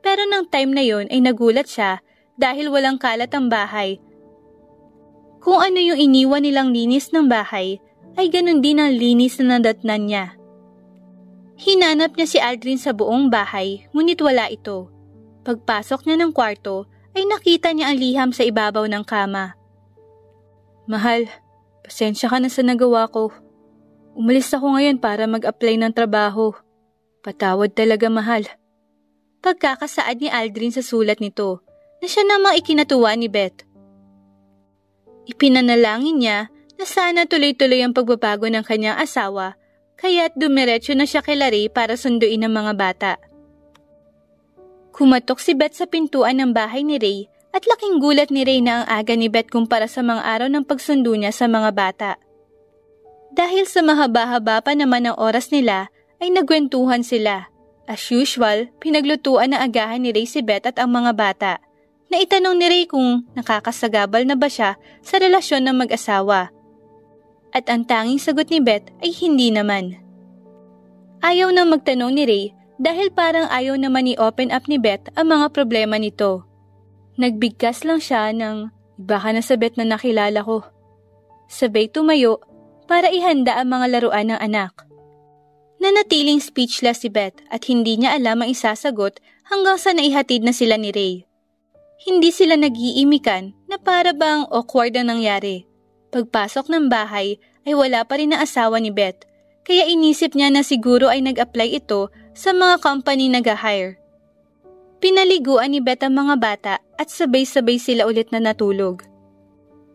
Pero nang time na yon ay nagulat siya dahil walang kalat ang bahay. Kung ano yung iniwan nilang linis ng bahay, ay ganun din ang linis na nadatnan niya. Hinanap niya si Aldrin sa buong bahay, ngunit wala ito. Pagpasok niya ng kwarto, ay nakita niya ang liham sa ibabaw ng kama. "Mahal, pasensya ka na sa nagawa ko. Umalis ako ngayon para mag-apply ng trabaho. Patawad talaga, mahal. Pagkakasaad ni Aldrin sa sulat nito na siya namang ikinatuwa ni Beth. Ipinanalangin niya na sana tuloy-tuloy ang pagbabago ng kanyang asawa kaya't dumiretso na siya kay Larry para sunduin ang mga bata. Kumatok si Beth sa pintuan ng bahay ni Ray at laking gulat ni Ray na ang aga ni Beth kumpara sa mga araw ng pagsundo niya sa mga bata. Dahil sa mahaba-haba pa naman ang oras nila ay nagkwentuhan sila. As usual, pinaglutuan na agahan ni Ray si Beth at ang mga bata. Naitanong ni Ray kung nakakasagabal na ba siya sa relasyon ng mag-asawa. At ang tanging sagot ni Beth ay hindi naman. Ayaw na magtanong ni Ray dahil parang ayaw naman i-open up ni Beth ang mga problema nito. Nagbigkas lang siya ng iba ka na sa Beth na nakilala ko. Sabay tumayo para ihanda ang mga laruan ng anak. Nanatiling speechless si Beth at hindi niya alam ang isasagot hanggang sa naihatid na sila ni Ray. Hindi sila nag-iimikan na para bang awkward ang nangyari. Pagpasok ng bahay ay wala pa rin ang asawa ni Beth, kaya inisip niya na siguro ay nag-apply ito sa mga company nag-hire. Pinaliguan ni Beth ang mga bata at sabay-sabay sila ulit na natulog.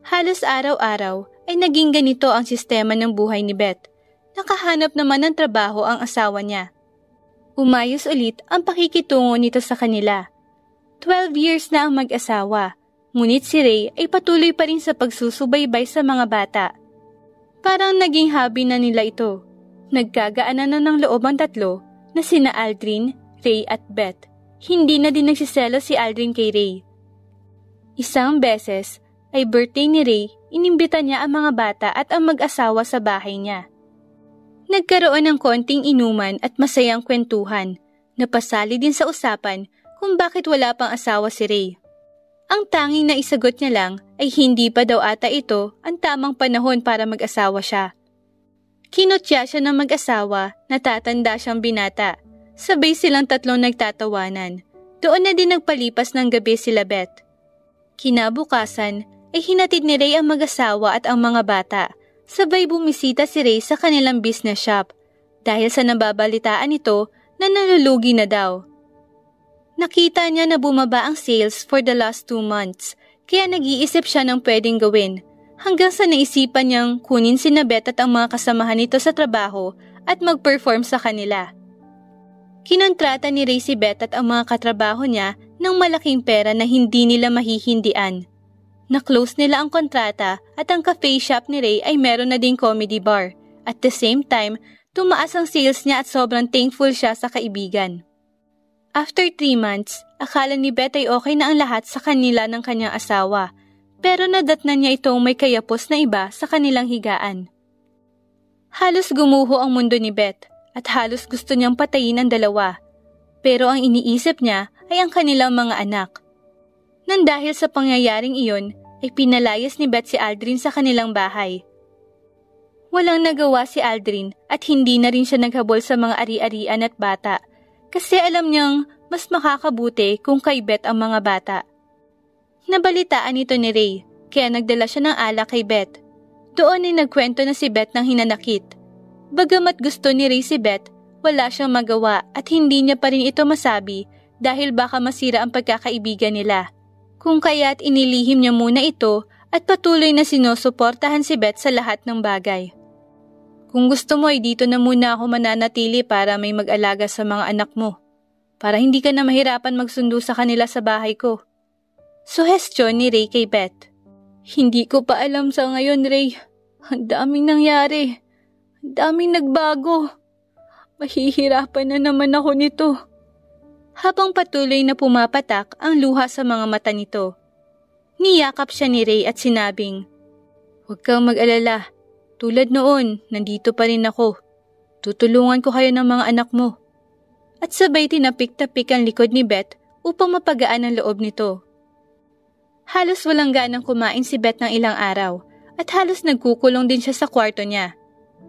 Halos araw-araw ay naging ganito ang sistema ng buhay ni Beth. Nakahanap naman ng trabaho ang asawa niya. Umayos ulit ang pakikitungo nito sa kanila. 12 years na ang mag-asawa, ngunit si Ray ay patuloy pa rin sa pagsusubaybay sa mga bata. Parang naging hobby na nila ito. Nagkagaanan na ng loob ang tatlo na sina Aldrin, Ray at Beth. Hindi na din nagsiselo si Aldrin kay Ray. Isang beses ay birthday ni Ray, inimbita niya ang mga bata at ang mag-asawa sa bahay niya. Nagkaroon ng konting inuman at masayang kwentuhan. Napasali din sa usapan kung bakit wala pang asawa si Ray. Ang tanging na isagot niya lang ay hindi pa daw ata ito ang tamang panahon para mag-asawa siya. Kinutya siya ng mag-asawa na tatanda siyang binata. Sabay silang tatlong nagtatawanan. Doon na din nagpalipas ng gabi sila Beth. Kinabukasan ay hinatid ni Ray ang mag-asawa at ang mga bata. Sabay bumisita si Ray sa kanilang business shop dahil sa nababalitaan nito na nalulugi na daw. Nakita niya na bumaba ang sales for the last 2 months, kaya nag-iisip siya ng pwedeng gawin, hanggang sa naisipan niyang kunin si Beth at ang mga kasamahan nito sa trabaho at mag-perform sa kanila. Kinontrata ni Ray si Beth at ang mga katrabaho niya ng malaking pera na hindi nila mahihindian. Na-close nila ang kontrata at ang cafe shop ni Ray ay meron na ding comedy bar. At the same time, tumaas ang sales niya at sobrang thankful siya sa kaibigan. After 3 months, akala ni Beth ay okay na ang lahat sa kanila ng kanyang asawa, pero nadatnan niya itong may kayapos na iba sa kanilang higaan. Halos gumuho ang mundo ni Beth at halos gusto niyang patayin ang dalawa, pero ang iniisip niya ay ang kanilang mga anak. Nang dahil sa pangyayaring iyon, ay pinalayas ni Beth si Aldrin sa kanilang bahay. Walang nagawa si Aldrin at hindi na rin siya naghabol sa mga ari-arian at bata, kasi alam niyang mas makakabuti kung kay Beth ang mga bata. Nabalitaan ito ni Ray, kaya nagdala siya ng alak kay Beth. Doon ay nagkwento na si Beth ng hinanakit. Bagamat gusto ni Ray si Beth, wala siyang magawa at hindi niya pa rin ito masabi dahil baka masira ang pagkakaibigan nila. Kung kaya't inilihim niya muna ito at patuloy na sinusuportahan si Beth sa lahat ng bagay. Kung gusto mo ay dito na muna ako mananatili para may mag-alaga sa mga anak mo. Para hindi ka na mahirapan magsundo sa kanila sa bahay ko. Suhestyon ni Ray kay Beth. Hindi ko pa alam sa ngayon, Ray. Ang daming nangyari. Ang daming nagbago. Mahihirapan na naman ako nito. Habang patuloy na pumapatak ang luha sa mga mata nito. Niyakap siya ni Ray at sinabing, "Huwag kang mag-alala. Tulad noon, nandito pa rin ako. Tutulungan ko kayo ng mga anak mo." At sabay tinapik-tapik ang likod ni Beth upang mapagaan ang loob nito. Halos walang ganang kumain si Beth ng ilang araw at halos nagkukulong din siya sa kwarto niya.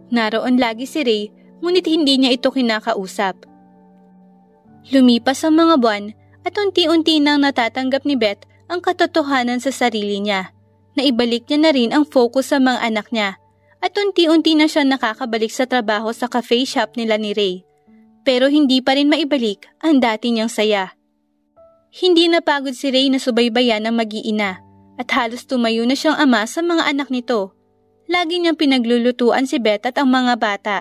Naroon lagi si Ray, ngunit hindi niya ito kinakausap. Lumipas ang mga buwan at unti-unti nang natatanggap ni Beth ang katotohanan sa sarili niya. Naibalik niya na rin ang focus sa mga anak niya at unti-unti na siya nakakabalik sa trabaho sa cafe shop nila ni Ray. Pero hindi pa rin maibalik ang dati niyang saya. Hindi napagod si Ray na subaybayan ng mag-iina at halos tumayo na siyang ama sa mga anak nito. Lagi niyang pinaglulutuan si Beth at ang mga bata.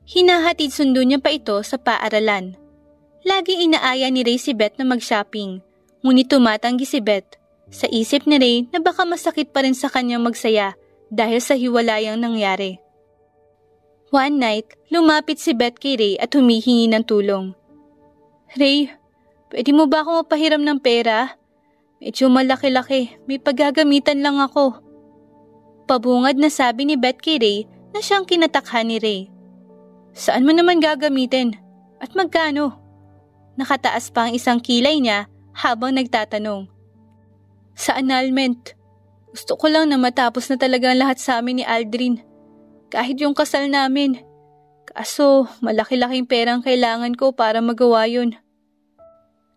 Hinahatid sundo niya pa ito sa paaralan. Lagi inaaya ni Ray si Beth na mag-shopping, ngunit tumatanggi si Beth. Sa isip ni Ray na baka masakit pa rin sa kanyang magsaya dahil sa hiwalayang nangyari. One night, lumapit si Beth kay Ray at humihingi ng tulong. Ray, pwede mo ba ako mapahiram ng pera? Medyo malaki-laki, may paggagamitan lang ako. Pabungad na sabi ni Beth kay Ray na siyang kinatakhan ni Ray. Saan mo naman gagamitin? At magkano? Nakataas pa ang isang kilay niya habang nagtatanong. Sa annulment. Gusto ko lang na matapos na talaga ang lahat sa amin ni Aldrin. Kahit yung kasal namin. Kaso, malaki-laking perang kailangan ko para magawa yun.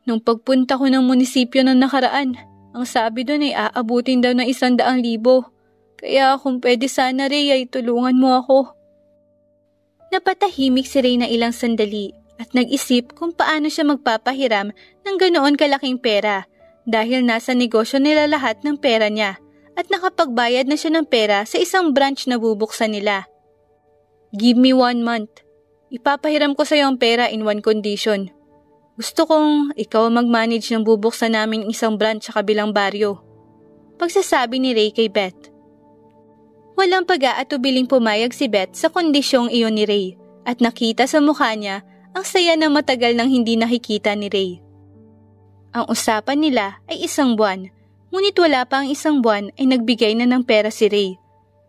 Nung pagpunta ko ng munisipyo ng nakaraan, ang sabi doon ay aabutin daw ng 100,000. Kaya kung pwede sana Ray ay tulungan mo ako. Napatahimik si Ray na ilang sandali at nag-isip kung paano siya magpapahiram ng ganoon kalaking pera dahil nasa negosyo nila lahat ng pera niya. At nakapagbayad na siya ng pera sa isang branch na bubuksan nila. Give me 1 month. Ipapahiram ko sa iyo ang pera in one condition. Gusto kong ikaw mag-manage ng bubuksan namin isang branch sa kabilang baryo. Pagsasabi ni Ray kay Beth. Walang pag-aatubiling pumayag si Beth sa kondisyong iyon ni Ray at nakita sa mukha niya ang saya na matagal nang hindi nakikita ni Ray. Ang usapan nila ay 1 buwan. Ngunit wala pa ang 1 buwan ay nagbigay na ng pera si Ray.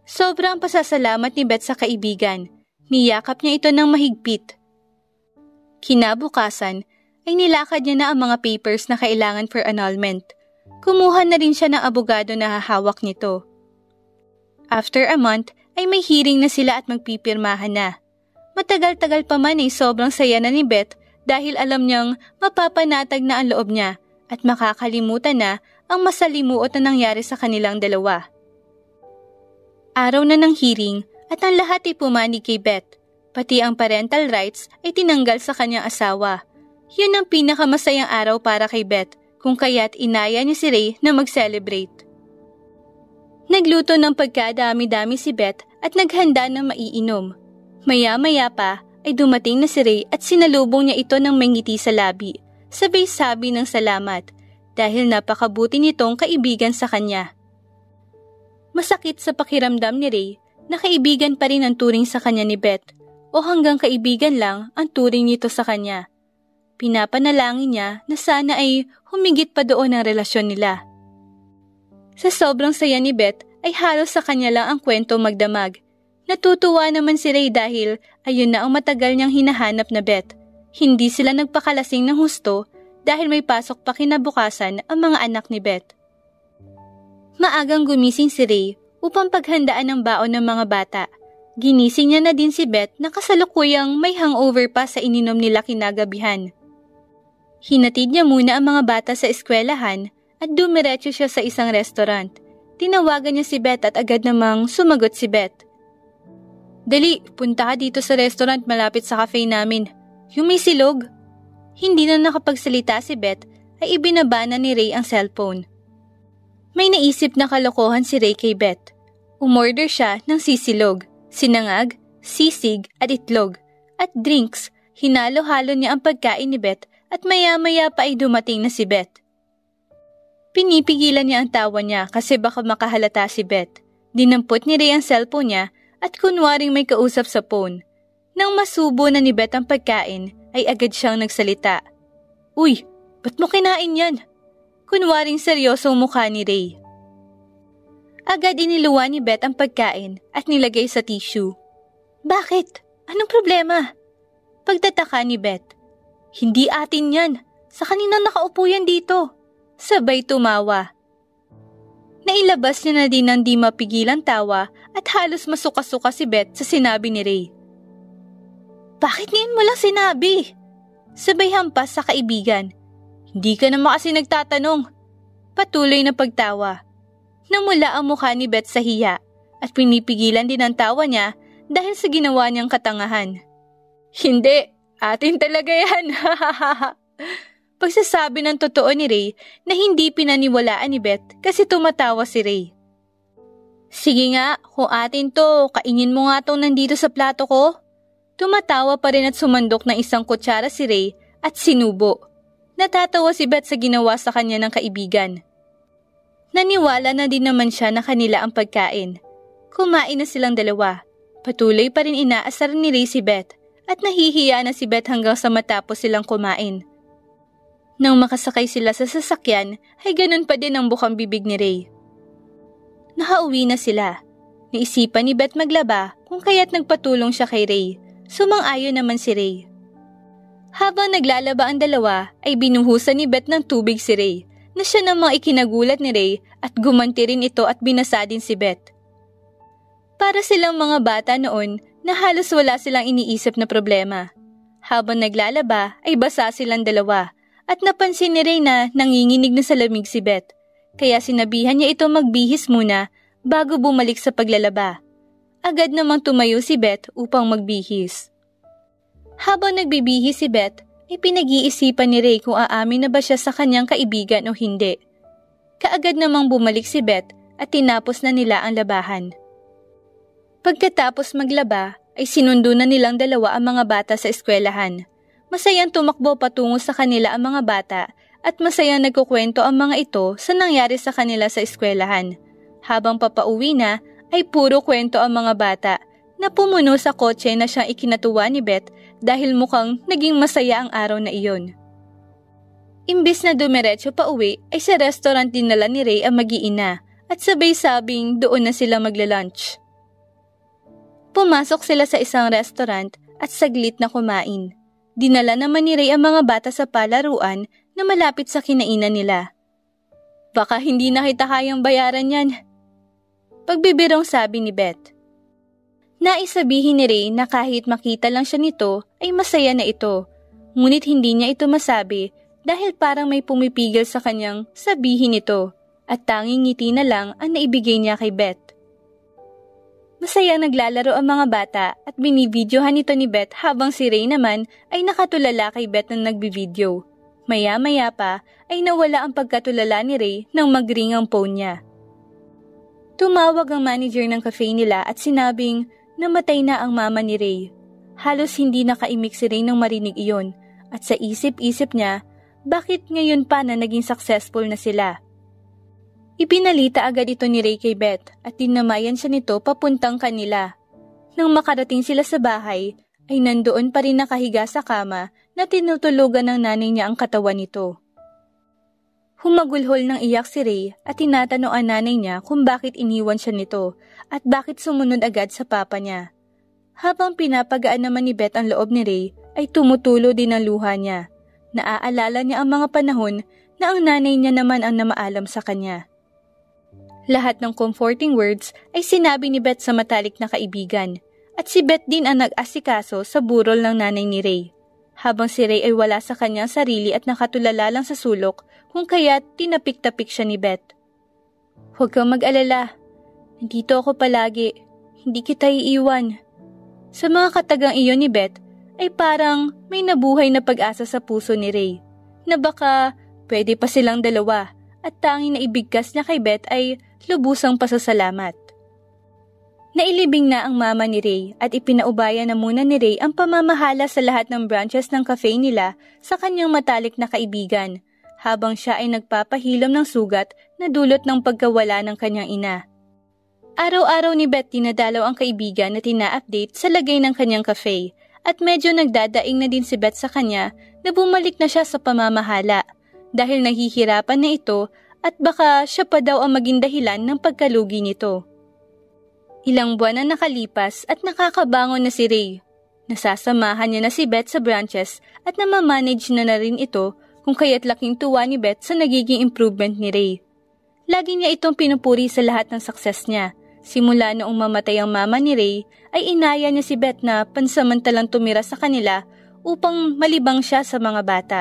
Sobrang pasasalamat ni Beth sa kaibigan. Niyakap niya ito ng mahigpit. Kinabukasan ay nilakad niya na ang mga papers na kailangan for annulment. Kumuha na rin siya ng abogado na hahawak nito. After a month ay may hearing na sila at magpipirmahan na. Matagal-tagal pa man ay sobrang saya na ni Beth dahil alam niyang mapapanatag na ang loob niya at makakalimutan na ang masalimuot na nangyari sa kanilang dalawa. Araw na ng hearing at ang lahat ay pumanig kay Beth. Pati ang parental rights ay tinanggal sa kanyang asawa. Yun ang pinakamasayang araw para kay Beth kung kaya't inaya niya si Ray na mag-celebrate. Nagluto ng pagkadami-dami si Beth at naghanda ng maiinom. Maya-maya pa ay dumating na si Ray at sinalubong niya ito ng may ngiti sa labi. Sabay sabi ng salamat. Dahil napakabuti nitong kaibigan sa kanya. Masakit sa pakiramdam ni Ray na kaibigan pa rin ang turing sa kanya ni Beth o hanggang kaibigan lang ang turing nito sa kanya. Pinapanalangin niya na sana ay humigit pa doon ang relasyon nila. Sa sobrang saya ni Beth ay halos sa kanya lang ang kwento magdamag. Natutuwa naman si Ray dahil ayun na ang matagal niyang hinahanap na Beth. Hindi sila nagpakalasing ng husto dahil may pasok pa kinabukasan ang mga anak ni Beth. Maagang gumising si Ray upang paghandaan ang baon ng mga bata. Ginising niya na din si Beth na kasalukuyang may hangover pa sa ininom nila kinagabihan. Hinatid niya muna ang mga bata sa eskwelahan at dumiretso siya sa isang restaurant. Tinawagan niya si Beth at agad namang sumagot si Beth. Dali, punta ka dito sa restaurant malapit sa cafe namin. Yung may silog. Hindi na nakapagsalita si Beth ay ibinaba na ni Ray ang cellphone. May naisip na kalokohan si Ray kay Beth. Umorder siya ng sisilog, sinangag, sisig at itlog, at drinks. Hinalo-halo niya ang pagkain ni Beth at maya-maya pa ay dumating na si Beth. Pinipigilan niya ang tawa niya kasi baka makahalata si Beth. Dinampot ni Ray ang cellphone niya at kunwaring may kausap sa phone. Nang masubo na ni Beth ang pagkain, ay agad siyang nagsalita. Uy, ba't mo kinain yan? Kunwaring seryosong mukha ni Ray. Agad iniluwan ni Beth ang pagkain at nilagay sa tissue. Bakit? Anong problema? Pagtataka ni Beth. Hindi atin yan. Sa kanina nakaupo yan dito. Sabay tumawa. Nailabas niya na din ng di mapigilang tawa at halos masuka-suka si Beth sa sinabi ni Ray. Bakit ngayon mo lang sinabi? Sabay hampas sa kaibigan. Hindi ka naman kasi nagtatanong. Patuloy na pagtawa. Namula ang mukha ni Beth sa hiya at pinipigilan din ang tawa niya dahil sa ginawa niyang katangahan. Hindi, atin talaga yan. Pagsasabi ng totoo ni Ray na hindi pinaniwalaan ni Beth kasi tumatawa si Ray. Sige nga, kung atin to, kainin mo nga tong nandito sa plato ko. Tumatawa pa rin at sumandok ng isang kutsara si Ray at sinubo. Natatawa si Beth sa ginawa sa kanya ng kaibigan. Naniwala na din naman siya na kanila ang pagkain. Kumain na silang dalawa. Patuloy pa rin inaasar ni Ray si Beth at nahihiya na si Beth hanggang sa matapos silang kumain. Nang makasakay sila sa sasakyan, ay ganun pa din ang bukang bibig ni Ray. Nakauwi na sila. Naisipan ni Beth maglaba kung kaya't nagpatulong siya kay Ray. Sumang-ayon naman si Ray. Habang naglalaba ang dalawa, ay binuhusan ni Beth ng tubig si Ray, na siya namang ikinagulat ni Ray at gumanti rin ito at binasa din si Beth. Para silang mga bata noon na halos wala silang iniisip na problema. Habang naglalaba ay basa silang dalawa at napansin ni Ray na nanginginig na sa lamig si Beth, kaya sinabihan niya ito magbihis muna bago bumalik sa paglalaba. Agad namang tumayo si Beth upang magbihis. Habang nagbibihis si Beth, ay pinag-iisipan ni Ray kung aamin na ba siya sa kanyang kaibigan o hindi. Kaagad namang bumalik si Beth at tinapos na nila ang labahan. Pagkatapos maglaba, ay sinundo na nilang dalawa ang mga bata sa eskwelahan. Masayang tumakbo patungo sa kanila ang mga bata at masayang nagkukwento ang mga ito sa nangyari sa kanila sa eskwelahan. Habang papauwi na, ay puro kwento ang mga bata na pumuno sa kotse na siyang ikinatuwa ni Beth dahil mukhang naging masaya ang araw na iyon. Imbis na dumiretso pa uwi, ay sa restaurant dinala ni Ray ang mag-iina at sabay-sabing doon na sila magla-lunch. Pumasok sila sa isang restaurant at saglit na kumain. Dinala naman ni Ray ang mga bata sa palaruan na malapit sa kinainan nila. Baka hindi na kita kayang bayaran yan. Pagbibirong sabi ni Beth. Naisabihin ni Ray na kahit makita lang siya nito ay masaya na ito. Ngunit hindi niya ito masabi dahil parang may pumipigil sa kanyang sabihin ito at tanging ngiti na lang ang naibigay niya kay Beth. Masayang naglalaro ang mga bata at binibidyohan ito ni Beth habang si Ray naman ay nakatulala kay Beth na nagbibidyo. Maya-maya pa ay nawala ang pagkatulala ni Ray nang mag-ring ang phone niya. Tumawag ang manager ng cafe nila at sinabing namatay na ang mama ni Ray. Halos hindi nakaimik si Ray nang marinig iyon at sa isip-isip niya, bakit ngayon pa na naging successful na sila? Ipinalita agad ito ni Ray kay Beth at dinamayan siya nito papuntang kanila. Nang makarating sila sa bahay, ay nandoon pa rin nakahiga sa kama na tinutulugan ng nanay niya ang katawan nito. Humagulhol ng iyak si Ray at tinatanong ang nanay niya kung bakit iniwan siya nito at bakit sumunod agad sa papa niya. Habang pinapagaan naman ni Beth ang loob ni Ray, ay tumutulo din ang luha niya. Naaalala niya ang mga panahon na ang nanay niya naman ang namaalam sa kanya. Lahat ng comforting words ay sinabi ni Beth sa matalik na kaibigan at si Beth din ang nag-asikaso sa burol ng nanay ni Ray. Habang si Ray ay wala sa kanyang sarili at nakatulala lang sa sulok kung kaya't tinapik-tapik siya ni Beth. Huwag kang mag-alala. Nandito ako palagi. Hindi kita iiwan. Sa mga katagang iyon ni Beth ay parang may nabuhay na pag-asa sa puso ni Ray na baka pwede pa silang dalawa at tanging na ibigkas niya kay Beth ay lubusang pasasalamat. Nailibing na ang mama ni Ray at ipinaubaya na muna ni Ray ang pamamahala sa lahat ng branches ng cafe nila sa kanyang matalik na kaibigan habang siya ay nagpapahilom ng sugat na dulot ng pagkawala ng kanyang ina. Araw-araw ni Beth dinadalaw ang kaibigan na tina-update sa lagay ng kanyang cafe at medyo nagdadaing na din si Beth sa kanya na bumalik na siya sa pamamahala dahil nahihirapan na ito at baka siya pa daw ang maging dahilan ng pagkalugi nito. Ilang buwan na nakalipas at nakakabangon na si Ray. Nasasamahan niya na si Beth sa branches at namamanage na rin ito kung kaya't laking tuwa ni Beth sa nagiging improvement ni Ray. Lagi niya itong pinupuri sa lahat ng success niya. Simula noong mamatay ang mama ni Ray, ay inaya niya si Beth na pansamantalang tumira sa kanila upang malibang siya sa mga bata.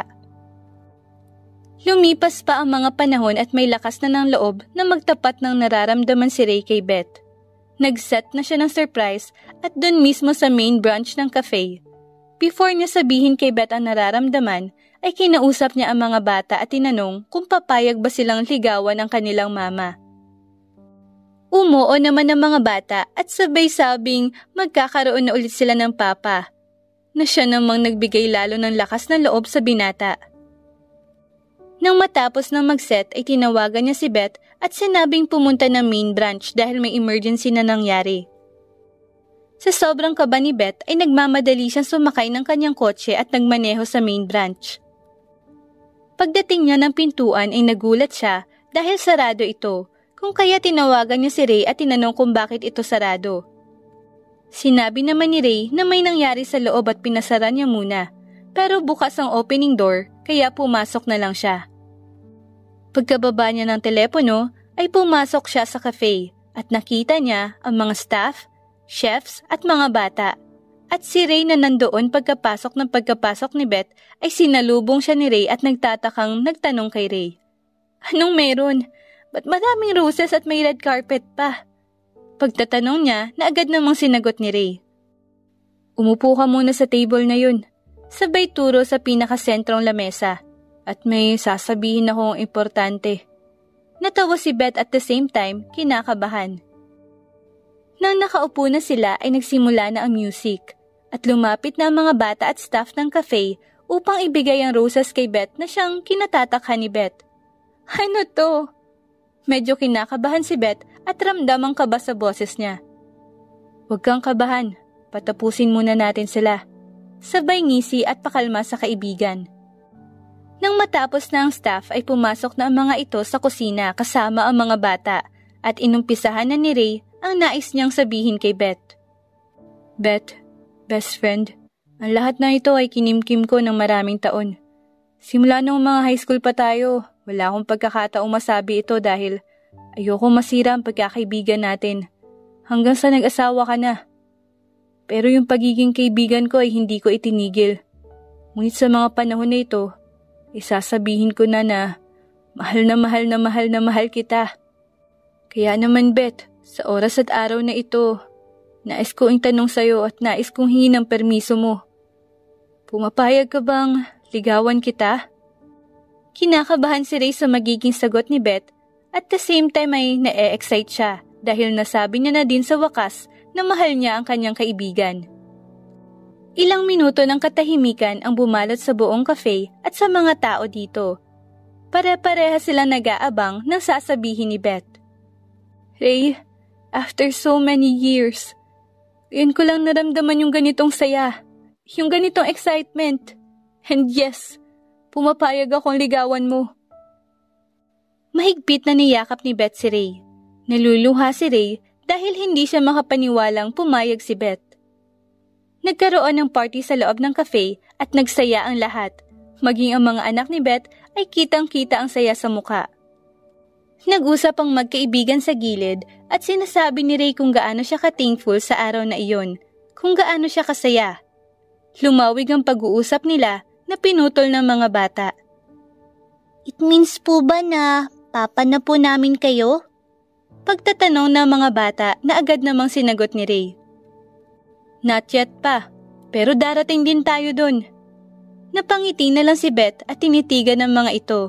Lumipas pa ang mga panahon at may lakas na ng loob na magtapat ng nararamdaman si Ray kay Beth. Nag-set na siya ng surprise at doon mismo sa main branch ng cafe. Before niya sabihin kay Beth ang nararamdaman, ay kinausap niya ang mga bata at tinanong kung papayag ba silang ligawan ng kanilang mama. Umuo naman ang mga bata at sabay sabing magkakaroon na ulit sila ng papa, na siya namang nagbigay lalo ng lakas ng loob sa binata. Nang matapos ng mag-set ay tinawagan niya si Beth at sinabing pumunta ng main branch dahil may emergency na nangyari. Sa sobrang kaba ni Beth ay nagmamadali siyang sumakay ng kanyang kotse at nagmaneho sa main branch. Pagdating niya ng pintuan ay nagulat siya dahil sarado ito, kung kaya tinawagan niya si Ray at tinanong kung bakit ito sarado. Sinabi naman ni Ray na may nangyari sa loob at pinasara niya muna, pero bukas ang opening door kaya pumasok na lang siya. Pagkababa niya ng telepono ay pumasok siya sa cafe at nakita niya ang mga staff, chefs at mga bata. At si Ray na nandoon pagkapasok ni Beth ay sinalubong siya ni Ray at nagtanong kay Ray. Anong meron? Ba't maraming roses at may red carpet pa? Pagtatanong niya na agad namang sinagot ni Ray. Umupo ka muna sa table na yun. Sabay turo sa pinakasentrong lamesa. At may sasabihin akong importante. Natawa si Beth at the same time, kinakabahan. Nang nakaupo na sila ay nagsimula na ang music at lumapit na ang mga bata at staff ng cafe upang ibigay ang roses kay Beth na siyang kinatatakhan ni Beth. Ano to? Medyo kinakabahan si Beth at ramdam ang kaba sa boses niya. Huwag kang kabahan, patapusin muna natin sila. Sabay ngisi at pakalma sa kaibigan. Nang matapos na ang staff ay pumasok na ang mga ito sa kusina kasama ang mga bata at inumpisahan na ni Ray ang nais niyang sabihin kay Beth. Beth, best friend, ang lahat na ito ay kinimkim ko ng maraming taon. Simula nung mga high school pa tayo, wala akong pagkakataong masabi ito dahil ayoko masira ang pagkakaibigan natin hanggang sa nag-asawa ka na. Pero yung pagiging kaibigan ko ay hindi ko itinigil. Ngunit sa mga panahon na ito, isasabihin ko na mahal na mahal na mahal na mahal kita. Kaya naman Beth, sa oras at araw na ito, nais ko tanong sa'yo at nais kong hingin ang permiso mo. Pumapayag ka bang ligawan kita? Kinakabahan si Ray sa magiging sagot ni Beth at the same time ay na-excite siya dahil nasabi niya na din sa wakas na mahal niya ang kanyang kaibigan. Ilang minuto ng katahimikan ang bumalot sa buong cafe at sa mga tao dito. Pare-pareha silang nag-aabang ng sasabihin ni Beth. Ray, after so many years, ngayon ko lang naramdaman yung ganitong saya, yung ganitong excitement. And yes, pumapayag akong ligawan mo. Mahigpit na niyakap ni Beth si Ray. Naluluha si Ray dahil hindi siya makapaniwalang pumayag si Beth. Nagkaroon ng party sa loob ng cafe at nagsaya ang lahat. Maging ang mga anak ni Beth ay kitang-kita ang saya sa muka. Nag-usap ang magkaibigan sa gilid at sinasabi ni Ray kung gaano siya ka-thankful sa araw na iyon, kung gaano siya kasaya. Lumawig ang pag-uusap nila na pinutol ng mga bata. It means po ba na papa na po namin kayo? Pagtatanong ng mga bata na agad namang sinagot ni Ray. Not yet pa, pero darating din tayo dun. Napangiti na lang si Beth at tinitigan ng mga ito.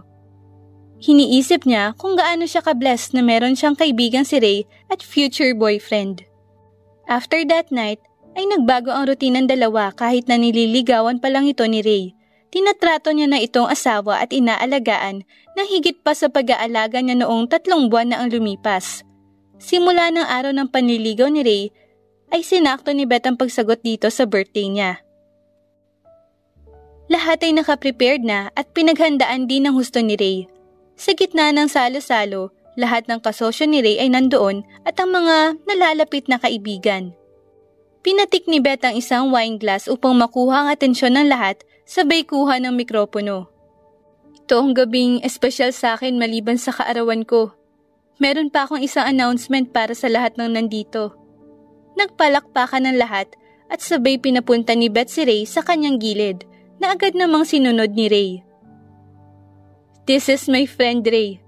Hiniisip niya kung gaano siya ka-blessed na meron siyang kaibigang si Ray at future boyfriend. After that night, ay nagbago ang routine ng dalawa kahit na nililigawan pa lang ito ni Ray. Tinatrato niya na itong asawa at inaalagaan na higit pa sa pag-aalaga niya noong 3 buwan na ang lumipas. Simula ng araw ng panliligaw ni Ray, ay sinakto ni Beth ang pagsagot dito sa birthday niya. Lahat ay nakaprepared na at pinaghandaan din ng husto ni Ray. Sa gitna ng salo-salo, lahat ng kasosyo ni Ray ay nandoon at ang mga nalalapit na kaibigan. Pinatik ni Beth ang isang wine glass upang makuha ang atensyon ng lahat, sabay kuha ng mikropono. Ito ang gabing espesyal sa akin maliban sa kaarawan ko. Meron pa akong isang announcement para sa lahat ng nandito. Nagpalakpakan ng lahat at sabay pinapunta ni Beth si Ray sa kanyang gilid na agad namang sinunod ni Ray. This is my friend Ray.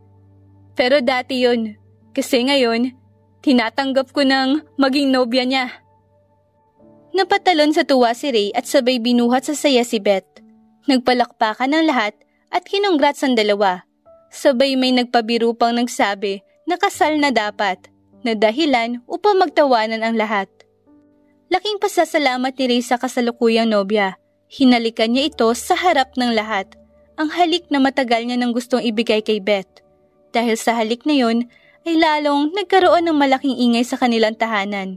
Pero dati yon, kasi ngayon, Tinatanggap ko ng maging nobya niya. Napatalon sa tuwa si Ray at sabay binuhat sa saya si Beth. Nagpalakpakan ng lahat at kinongrats ang dalawa. Sabay may nagpabiru pang nagsabi na kasal na dapat, na dahilan upang magtawanan ang lahat. Laking pasasalamat ni Ray sa kasalukuyang nobya. Hinalikan niya ito sa harap ng lahat. Ang halik na matagal niya nang gustong ibigay kay Beth. Dahil sa halik na yun, ay lalong nagkaroon ng malaking ingay sa kanilang tahanan.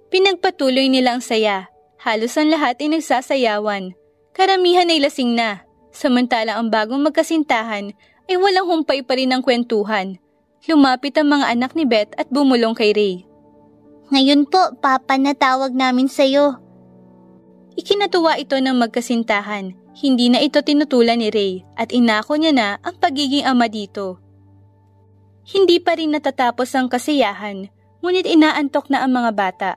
Pinagpatuloy nila ang saya. Halos ang lahat ay nagsasayawan. Karamihan ay lasing na. Samantalang ang bagong magkasintahan ay walang humpay pa rin ang kwentuhan. Lumapit ang mga anak ni Beth at bumulong kay Ray. Ngayon po, Papa, natawag namin sa'yo. Ikinatuwa ito ng magkasintahan. Hindi na ito tinutulan ni Ray at inako niya na ang pagiging ama dito. Hindi pa rin natatapos ang kasiyahan, ngunit inaantok na ang mga bata.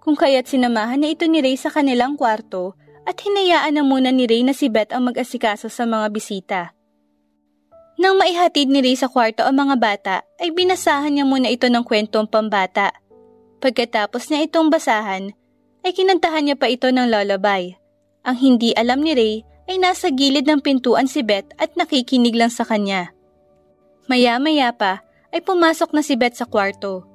Kung kaya't sinamahan na ito ni Ray sa kanilang kwarto at hinayaan na muna ni Ray na si Beth ang mag-asikaso sa mga bisita. Nang maihatid ni Ray sa kwarto ang mga bata, ay binasahan niya muna ito ng kwentong pambata. Pagkatapos niya itong basahan, ay kinantahan niya pa ito ng lullaby. Ang hindi alam ni Ray ay nasa gilid ng pintuan si Beth at nakikinig lang sa kanya. Maya-maya pa ay pumasok na si Beth sa kwarto.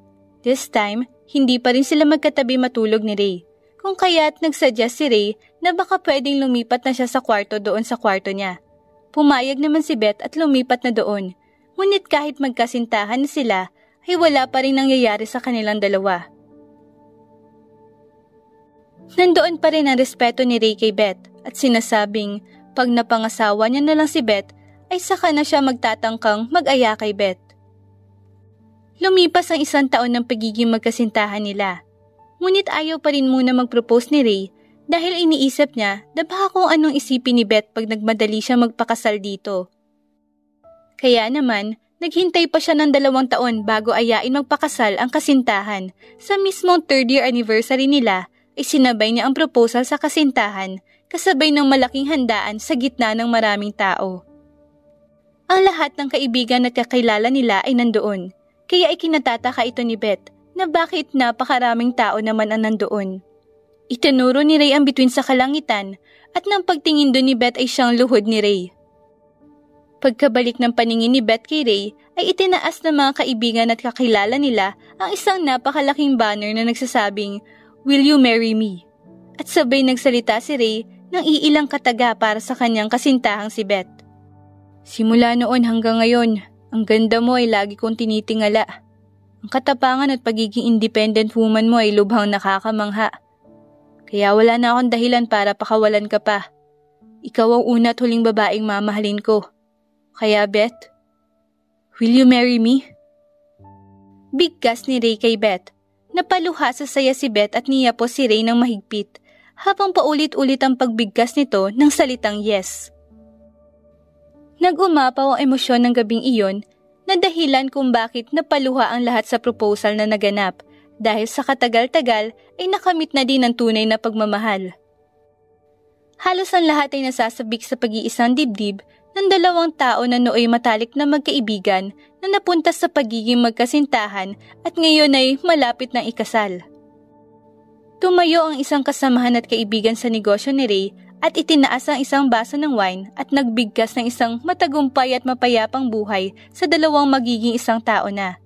This time, hindi pa rin sila magkatabi matulog ni Ray. Kung kaya't nagsuggest si Ray na baka pwedeng lumipat na siya sa kwarto doon sa kwarto niya. Pumayag naman si Beth at lumipat na doon. Ngunit kahit magkasintahan na sila, ay wala pa rin nangyayari sa kanilang dalawa. Nandoon pa rin ang respeto ni Ray kay Beth at sinasabing pag napangasawa niya na lang si Beth, ay saka na siya magtatangkang mag-aya kay Beth. Lumipas ang 1 taon ng pagiging magkasintahan nila. Ngunit ayaw pa rin muna mag-propose ni Ray dahil iniisip niya na baka kung anong isipin ni Beth pag nagmadali siya magpakasal dito. Kaya naman, naghintay pa siya ng 2 taon bago ayain magpakasal ang kasintahan. Sa mismong 3rd year anniversary nila, ay sinabay niya ang proposal sa kasintahan kasabay ng malaking handaan sa gitna ng maraming tao. Ang lahat ng kaibigan at kakilala nila ay nandoon, kaya ikinatataka ito ni Beth na bakit napakaraming tao naman ang nandoon. Itinuro ni Ray ang bituin sa kalangitan at nang pagtingin doon ni Beth ay siyang luhod ni Ray. Pagkabalik ng paningin ni Beth kay Ray ay itinaas ng mga kaibigan at kakilala nila ang isang napakalaking banner na nagsasabing, "Will you marry me?" At sabay nagsalita si Ray ng iilang kataga para sa kanyang kasintahang si Beth. "Simula noon hanggang ngayon, ang ganda mo ay lagi kong tinitingala. Ang katapangan at pagiging independent woman mo ay lubhang nakakamangha. Kaya wala na akong dahilan para pakawalan ka pa. Ikaw ang una at huling babaeng mamahalin ko. Kaya Beth, will you marry me?" Bigkas ni Ray kay Beth. Napaluha sa saya si Beth at niyapos si Ray ng mahigpit habang paulit-ulit ang pagbigkas nito ng salitang yes. Nag-umapaw ang emosyon ng gabing iyon na dahilan kung bakit napaluha ang lahat sa proposal na naganap dahil sa katagal-tagal ay nakamit na din ang tunay na pagmamahal. Halos ang lahat ay nasasabik sa pag-iisang dibdib ng 2 tao na nooy matalik na magkaibigan na napunta sa pagiging magkasintahan at ngayon ay malapit ng ikasal. Tumayo ang isang kasamahan at kaibigan sa negosyo ni Ray at itinaas ang isang baso ng wine at nagbigkas ng isang matagumpay at mapayapang buhay sa 2 magiging isang tao na.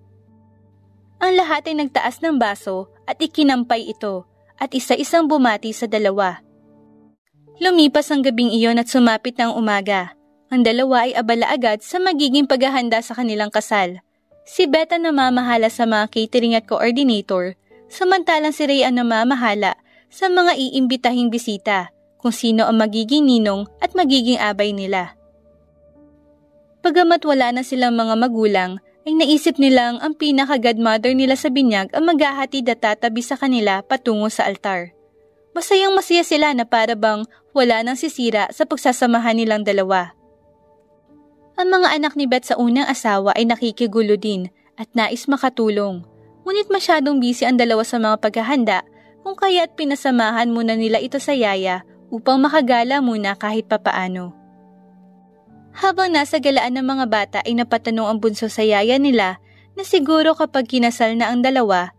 Ang lahat ay nagtaas ng baso at ikinampay ito at isa-isang bumati sa 2. Lumipas ang gabing iyon at sumapit ng umaga. Ang 2 ay abala agad sa magiging paghahanda sa kanilang kasal. Si Beth ang namamahala sa mga catering at coordinator, samantalang si Ray ang namamahala sa mga iimbitahing bisita, kung sino ang magiging ninong at magiging abay nila. Pagamat wala na silang mga magulang, ay naisip nilang ang pinaka-godmother nila sa binyag ang maghahatid at tatabi sa kanila patungo sa altar. Masayang masaya sila na para bang wala nang sisira sa pagsasamahan nilang 2. Ang mga anak ni Beth sa unang asawa ay nakikigulo din at nais makatulong. Ngunit masyadong busy ang 2 sa mga paghahanda kung kaya't pinasamahan muna nila ito sa yaya upang makagala muna kahit papaano. Habang nasa galaan ng mga bata ay napatanong ang bunso sa yaya nila na siguro kapag kinasal na ang dalawa,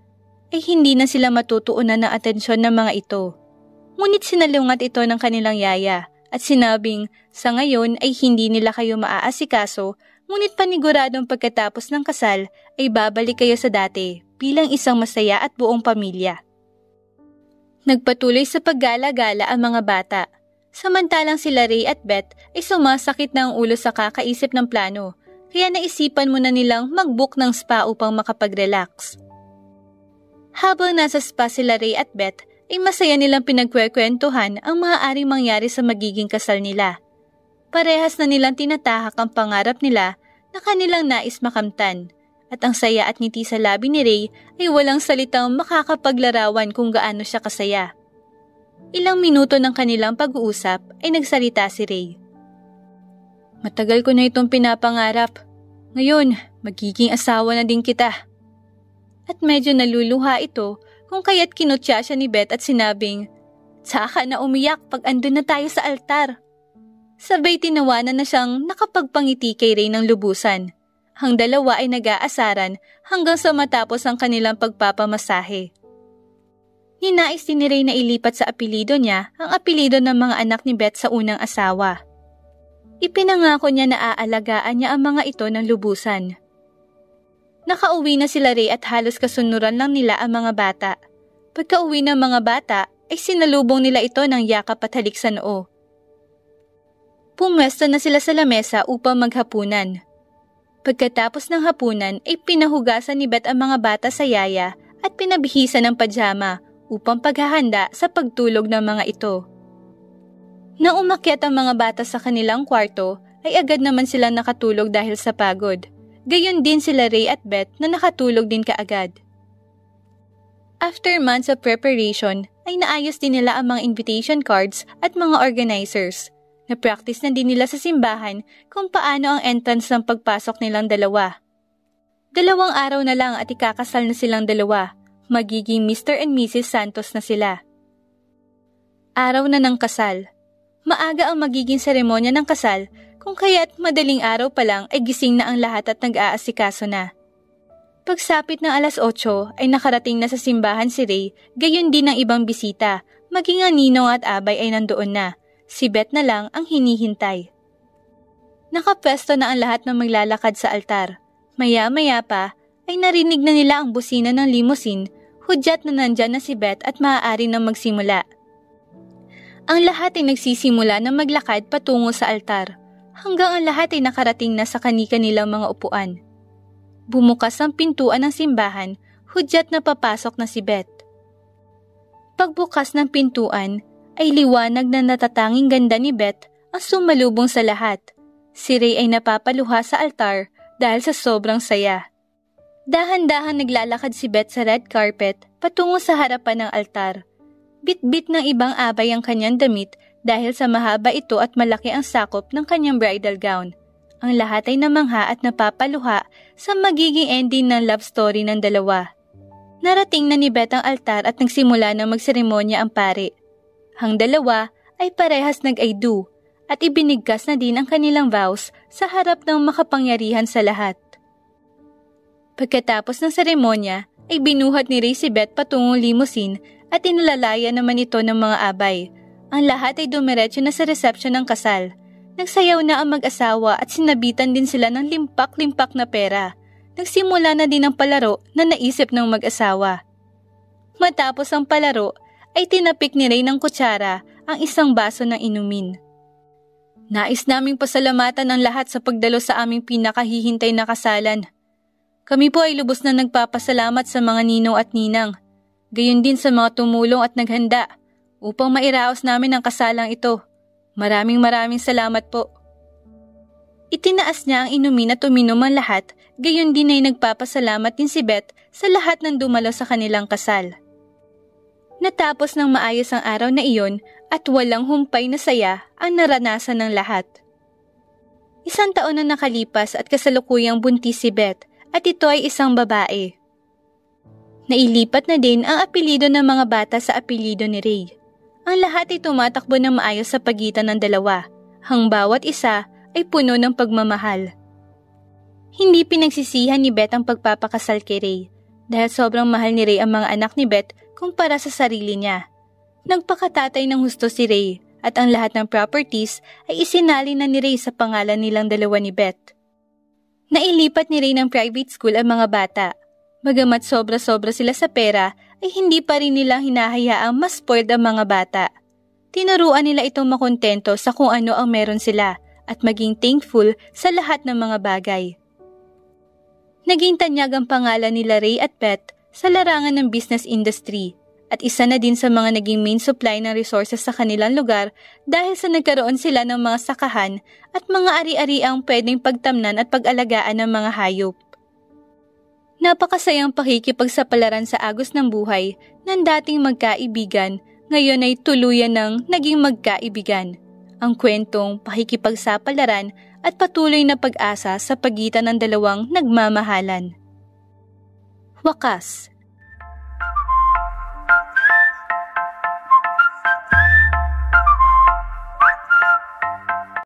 ay hindi na sila matutuunan ng atensyon ng mga ito. Ngunit sinalungat ito ng kanilang yaya at sinabing sa ngayon ay hindi nila kayo maaasikaso, ngunit paniguradong pagkatapos ng kasal ay babalik kayo sa dati bilang isang masaya at buong pamilya. Nagpatuloy sa paggala-gala ang mga bata. Samantalang sila Ray at Beth ay sumasakit na ang ulo sa kakaisip ng plano, kaya naisipan muna nilang mag-book ng spa upang makapag-relax. Habang nasa spa sila Ray at Beth, ay masaya nilang pinagkwekwentuhan ang maaaring mangyari sa magiging kasal nila. Parehas na nilang tinatahak ang pangarap nila na kanilang nais makamtan, at ang saya at ngiti sa labi ni Ray ay walang salitang makakapaglarawan kung gaano siya kasaya. Ilang minuto ng kanilang pag-uusap ay nagsalita si Ray. Matagal ko na itong pinapangarap. Ngayon, magiging asawa na din kita. At medyo naluluha ito kung kaya't kinutya siya ni Beth at sinabing, tsaka na umiyak pag andun na tayo sa altar. Sabay tinawanan na siyang nakapagpangiti kay Ray ng lubusan. Ang dalawa ay nag-aasaran hanggang sa matapos ang kanilang pagpapamasahe. Ninais din ni Ray na ilipat sa apelido niya ang apelido ng mga anak ni Beth sa unang asawa. Ipinangako niya na aalagaan niya ang mga ito ng lubusan. Nakauwi na sila Ray at halos kasunuran lang nila ang mga bata. Pagka-uwi ng mga bata ay sinalubong nila ito ng yakap at halik sa noo. Pumwesto na sila sa lamesa upang maghapunan. Pagkatapos ng hapunan ay pinahugasan ni Beth ang mga bata sa yaya at pinabihisan ng pajama upang paghahanda sa pagtulog ng mga ito. Nang umakyat ang mga bata sa kanilang kwarto, ay agad naman sila nakatulog dahil sa pagod. Gayon din sila Ray at Beth na nakatulog din kaagad. After months of preparation, ay naayos din nila ang mga invitation cards at mga organizers. Na-practice na din nila sa simbahan kung paano ang entrance ng pagpasok nilang dalawa. 2 araw na lang at ikakasal na silang dalawa. Magiging Mr. and Mrs. Santos na sila. Araw na ng kasal. Maaga ang magiging seremonya ng kasal kung kaya't madaling araw pa lang ay gising na ang lahat at nag-aasikaso na. Pagsapit ng 8:00 ay nakarating na sa simbahan si Ray, gayon din ang ibang bisita, maging ang ninong at abay ay nandoon na. Si Beth na lang ang hinihintay. Nakapwesto na ang lahat ng maglalakad sa altar. Maya-maya pa ay narinig na nila ang busina ng limousine, hudyat na nandyan na si Beth at maaari nang magsimula. Ang lahat ay nagsisimula na maglakad patungo sa altar, hanggang ang lahat ay nakarating na sa kani-kanilang mga upuan. Bumukas ang pintuan ng simbahan, hudyat na papasok na si Beth. Pagbukas ng pintuan, ay liwanag na natatanging ganda ni Beth ang sumalubong sa lahat. Si Ray ay napapaluha sa altar dahil sa sobrang saya. Dahan-dahan naglalakad si Beth sa red carpet patungo sa harapan ng altar. Bit-bit ng ibang abay ang kanyang damit dahil sa mahaba ito at malaki ang sakop ng kanyang bridal gown. Ang lahat ay namangha at napapaluha sa magiging ending ng love story ng dalawa. Narating na ni Beth ang altar at nagsimula na magseremonya ang pari. Ang dalawa ay parehas nag-I do at ibinigkas na din ang kanilang vows sa harap ng makapangyarihan sa lahat. Pagkatapos ng seremonya ay binuhat ni Ray si Beth patungong limousine at inalalaya naman ito ng mga abay. Ang lahat ay dumiretso na sa reception ng kasal. Nagsayaw na ang mag-asawa at sinabitan din sila ng limpak-limpak na pera. Nagsimula na din ang palaro na naisip ng mag-asawa. Matapos ang palaro, ay tinapik ni Ray ng kutsara ang isang baso ng inumin. Nais naming pasalamatan ang lahat sa pagdalo sa aming pinakahihintay na kasalan. Kami po ay lubos na nagpapasalamat sa mga ninong at ninang, gayon din sa mga tumulong at naghanda upang mairaos namin ang kasalang ito. Maraming salamat po. Itinaas niya ang inumin at uminom ang lahat, gayon din ay nagpapasalamat din si Beth sa lahat ng dumalo sa kanilang kasal. Natapos ng maayos ang araw na iyon at walang humpay na saya ang naranasan ng lahat. 1 taon na nakalipas at kasalukuyang buntis si Beth at ito ay isang babae. Nailipat na din ang apelyido ng mga bata sa apelyido ni Ray. Ang lahat ay tumatakbo ng maayos sa pagitan ng dalawa, hang bawat isa ay puno ng pagmamahal. Hindi pinagsisihan ni Beth ang pagpapakasal kay Ray dahil sobrang mahal ni Ray ang mga anak ni Beth kumpara sa sarili niya. Nagpakatatay ng husto si Ray at ang lahat ng properties ay isinali na ni Ray sa pangalan nilang dalawa ni Beth. Nailipat ni Ray ng private school ang mga bata. Bagamat sobra-sobra sila sa pera, ay hindi pa rin nilang hinahayaang mas spoiled ang mga bata. Tinuruan nila itong makontento sa kung ano ang meron sila at maging thankful sa lahat ng mga bagay. Naging tanyag ang pangalan nila Ray at Beth sa larangan ng business industry at isa na din sa mga naging main supply ng resources sa kanilang lugar dahil sa nagkaroon sila ng mga sakahan at mga ari-ariang pwedeng pagtamnan at pag-alagaan ng mga hayop. Napakasayang pakikipagsapalaran sa agos ng buhay ng dating magkaibigan, ngayon ay tuluyan ng naging magkaibigan. Ang kwentong pakikipagsapalaran at patuloy na pag-asa sa pagitan ng dalawang nagmamahalan. Wakas.